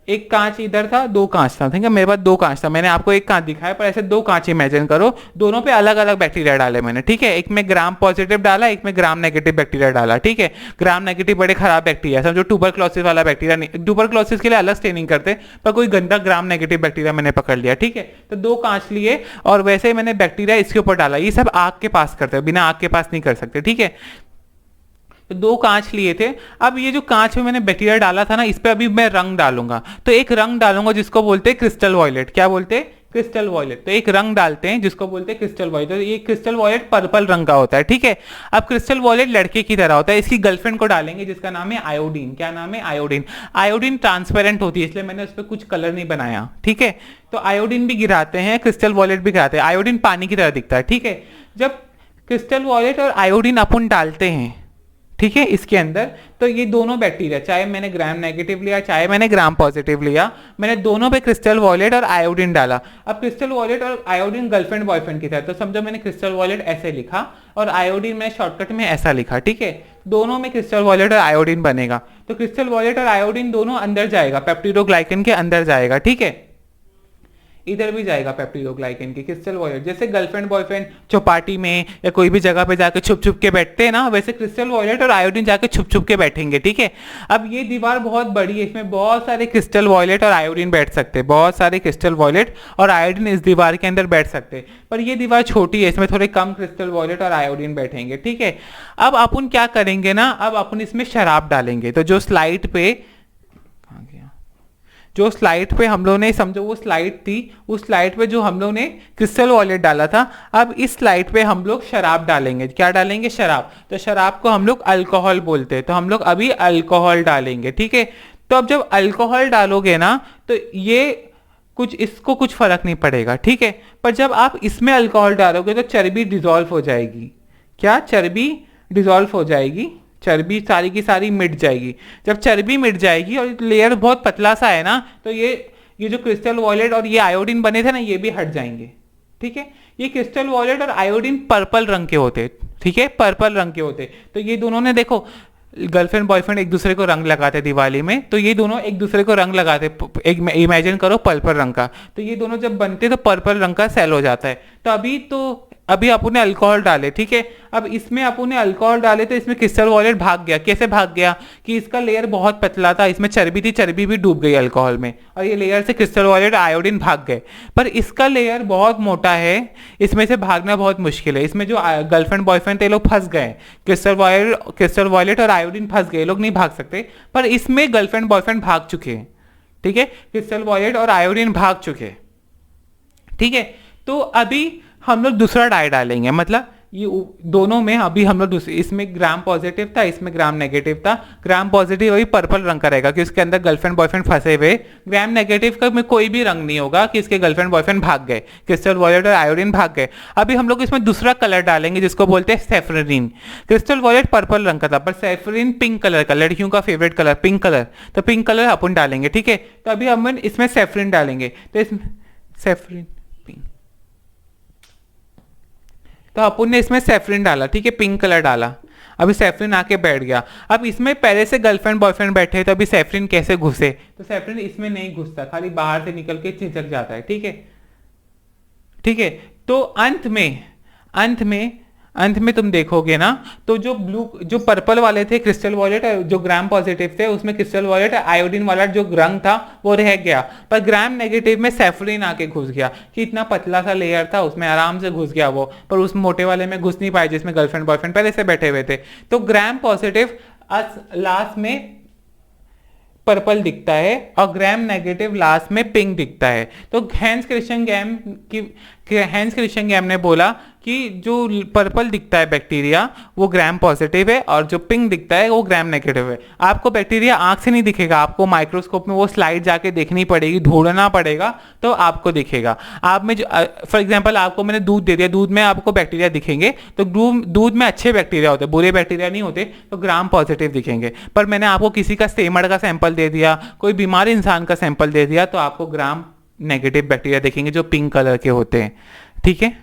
एक कांच इधर था, दो कांच था, ठीक है, मेरे पास दो कांच था, मैंने आपको एक कांच दिखाया, पर ऐसे दो कांच इमेजिन करो, दोनों पे अलग अलग बैक्टीरिया डाले मैंने, ठीक है। एक में ग्राम पॉजिटिव डाला, एक में ग्राम नेगेटिव बैक्टीरिया डाला, ठीक है। ग्राम नेगेटिव बड़े खराब बैक्टीरिया, समझो ट्यूबरक्लोसिस वाला बैक्टीरिया नहीं, ट्यूबरक्लोसिस के लिए अलग स्टेनिंग करते, पर कोई गंदा ग्राम नेगेटिव बैक्टीरिया मैंने पकड़ लिया, ठीक है। तो दो कांच लिए और वैसे ही मैंने बैक्टीरिया इसके ऊपर डाला। ये सब आग के पास करते हैं, बिना आग के पास नहीं कर सकते, ठीक है। तो दो कांच लिए थे। अब ये जो कांच में मैंने बैक्टीरिया डाला था ना, इस पे अभी मैं रंग डालूंगा। तो एक रंग डालूंगा जिसको बोलते हैं क्रिस्टल वॉयलेट। क्या बोलते हैं? Crystal violet. तो एक रंग डालते हैं जिसको बोलते हैं क्रिस्टल वॉयलेट। तो ये क्रिस्टल वॉयलेट पर्पल रंग का होता है, ठीक है। अब क्रिस्टल वॉयलेट लड़के की तरह होता है, इसकी गर्लफ्रेंड को डालेंगे जिसका नाम है आयोडीन। क्या नाम है? आयोडीन। आयोडीन ट्रांसपेरेंट होती है इसलिए मैंने उस पर कुछ कलर नहीं बनाया, ठीक है। तो आयोडीन भी गिराते हैं, क्रिस्टल वॉयलेट भी गिराते हैं। आयोडीन पानी की तरह दिखता है, ठीक है। जब क्रिस्टल वॉयलेट और आयोडीन अपन डालते हैं, ठीक है, इसके अंदर, तो ये दोनों बैक्टीरिया, चाहे मैंने ग्राम नेगेटिव लिया चाहे मैंने ग्राम पॉजिटिव लिया, मैंने दोनों पे क्रिस्टल वॉयलेट और आयोडीन डाला। अब क्रिस्टल वॉयलेट और आयोडीन गर्लफ्रेंड बॉयफ्रेंड की तरह, तो समझो मैंने क्रिस्टल वॉयलेट ऐसे लिखा और आयोडीन मैंने शॉर्टकट में ऐसा लिखा, ठीक है। दोनों में क्रिस्टल वॉयलेट और आयोडीन बनेगा। तो क्रिस्टल वॉयलेट और आयोडीन दोनों अंदर जाएगा, पेप्टिडोग्लाइकन के अंदर जाएगा, ठीक है। इधर भी जाएगा पेप्टिडोग्लाइकन की क्रिस्टल वॉयलेट। जैसे गर्लफ्रेंड बॉयफ्रेंड चौपाटी में या कोई भी जगह पे जाके छुप छुप के बैठते हैं ना, वैसे क्रिस्टल वॉयलेट और आयोडीन जाके छुप छुप के बैठेंगे, ठीक है। अब ये दीवार बहुत बड़ी है, इसमें बहुत सारे क्रिस्टल वॉयलेट और आयोडीन बैठ सकते हैं, बहुत सारे क्रिस्टल वॉयलेट और आयोडीन इस दीवार के अंदर बैठ सकते हैं। पर ये दीवार छोटी है, इसमें थोड़े कम क्रिस्टल वॉयलेट और आयोडीन बैठेंगे, ठीक है। अब अपन क्या करेंगे ना, अब अपन इसमें शराब डालेंगे। तो जो स्लाइड पे हम लोग ने, समझो वो स्लाइड थी, उस स्लाइड पे जो हम लोग ने क्रिस्टल वॉयलेट डाला था, अब इस स्लाइड पे हम लोग शराब डालेंगे। क्या डालेंगे? शराब। तो शराब को हम लोग अल्कोहल बोलते हैं, तो हम लोग अभी अल्कोहल डालेंगे, ठीक है। तो अब जब अल्कोहल डालोगे ना, तो ये कुछ इसको कुछ फर्क नहीं पड़ेगा, ठीक है। पर जब आप इसमें अल्कोहल डालोगे तो चर्बी डिजॉल्व हो जाएगी। क्या? चर्बी डिजॉल्व हो जाएगी, चर्बी सारी की सारी मिट जाएगी। जब चर्बी मिट जाएगी और लेयर बहुत पतला सा है ना, तो ये जो क्रिस्टल वॉयलेट और ये आयोडीन बने थे ना, ये भी हट जाएंगे, ठीक है। ये क्रिस्टल वॉयलेट और आयोडीन पर्पल रंग के होते, ठीक है, पर्पल रंग के होते। तो ये दोनों ने देखो, गर्लफ्रेंड बॉयफ्रेंड एक दूसरे को रंग लगाते दिवाली में, तो ये दोनों एक दूसरे को रंग लगाते, एक इमेजिन करो पर्पल रंग का, तो ये दोनों जब बनते तो पर्पल रंग का सेल हो जाता है। तो अभी अपन ने अल्कोहल डाले, ठीक है। अब इसमें अपन ने अल्कोहल डाले तो इसमें क्रिस्टल वॉयलेट भाग गया। कैसे भाग गया? कि इसका लेयर बहुत पतला था, इसमें चर्बी थी, चर्बी भी डूब गई अल्कोहल में, और ये लेयर से क्रिस्टल वॉयलेट आयोडीन भाग गए। पर इसका लेयर बहुत मोटा है, इसमें से भागना बहुत मुश्किल है। इसमें जो गर्लफ्रेंड बॉयफ्रेंड थे लोग फंस गए, क्रिस्टल वॉयलेट और आयोडीन फंस गए, लोग नहीं भाग सकते। पर इसमें गर्लफ्रेंड बॉयफ्रेंड भाग चुके हैं, ठीक है, क्रिस्टल वॉयलेट और आयोडीन भाग चुके हैं, ठीक है। तो अभी हम लोग दूसरा डाई डालेंगे, मतलब ये दोनों में अभी हम लोग इसमें ग्राम पॉजिटिव था, इसमें ग्राम नेगेटिव था। ग्राम पॉजिटिव वही पर्पल रंग का रहेगा कि उसके अंदर गर्लफ्रेंड बॉयफ्रेंड फंसे हुए। ग्राम नेगेटिव का में कोई भी रंग नहीं होगा कि इसके गर्लफ्रेंड बॉयफ्रेंड भाग गए, क्रिस्टल वॉयलेट और आयोडीन भाग गए। अभी हम लोग इसमें दूसरा कलर डालेंगे जिसको बोलते हैं सैफरनीन। क्रिस्टल वॉयलेट पर्पल रंग का था, पर सैफरनीन पिंक कलर का, लड़कियों का फेवरेट कलर पिंक कलर, तो पिंक कलर अपन डालेंगे, ठीक है। तो अभी हम इसमें सैफरनीन डालेंगे, तो इसमें सैफरनीन पिंक, तो अपन ने इसमें सैफरन डाला, ठीक है, पिंक कलर डाला। अभी सैफरन आके बैठ गया। अब इसमें पहले से गर्लफ्रेंड बॉयफ्रेंड बैठे, तो अभी सैफरन कैसे घुसे? तो सैफरन इसमें नहीं घुसता, खाली बाहर से निकल के चिचक जाता है, ठीक है, ठीक है। तो अंत में तुम देखोगे ना, तो जो पर्पल वाले थे क्रिस्टल वॉयलेट, जो ग्राम पॉजिटिव थे उसमें क्रिस्टल वॉयलेट आयोडीन वाला जो रंग था वो रह गया, पर ग्राम नेगेटिव में सैफरीन आके घुस गया। कि इतना पतला सा लेयर था उसमें आराम से घुस गया वो, पर उस मोटे वाले में घुस नहीं पाए जिसमें गर्लफ्रेंड बॉयफ्रेंड पहले से बैठे हुए थे। तो ग्राम पॉजिटिव लास्ट में पर्पल दिखता है और ग्राम नेगेटिव लास्ट में पिंक दिखता है। तो हैंस क्रिश्चियन गैम ने बोला कि जो पर्पल दिखता है बैक्टीरिया वो ग्राम पॉजिटिव है और जो पिंक दिखता है वो ग्राम नेगेटिव है। आपको बैक्टीरिया आंख से नहीं दिखेगा, आपको माइक्रोस्कोप में वो स्लाइड जाके देखनी पड़ेगी, ढूंढना पड़ेगा तो आपको दिखेगा। आप में जो फॉर एग्जांपल आपको मैंने दूध दे दिया, दूध में आपको बैक्टीरिया दिखेंगे, तो दूध में अच्छे बैक्टीरिया होते हैं, बुरे बैक्टीरिया नहीं होते, तो ग्राम पॉजिटिव दिखेंगे। पर मैंने आपको किसी का स्टेमर का सैंपल दे दिया, कोई बीमार इंसान का सैंपल दे दिया, तो आपको ग्राम नेगेटिव बैक्टीरिया देखेंगे जो पिंक कलर के होते हैं, ठीक है।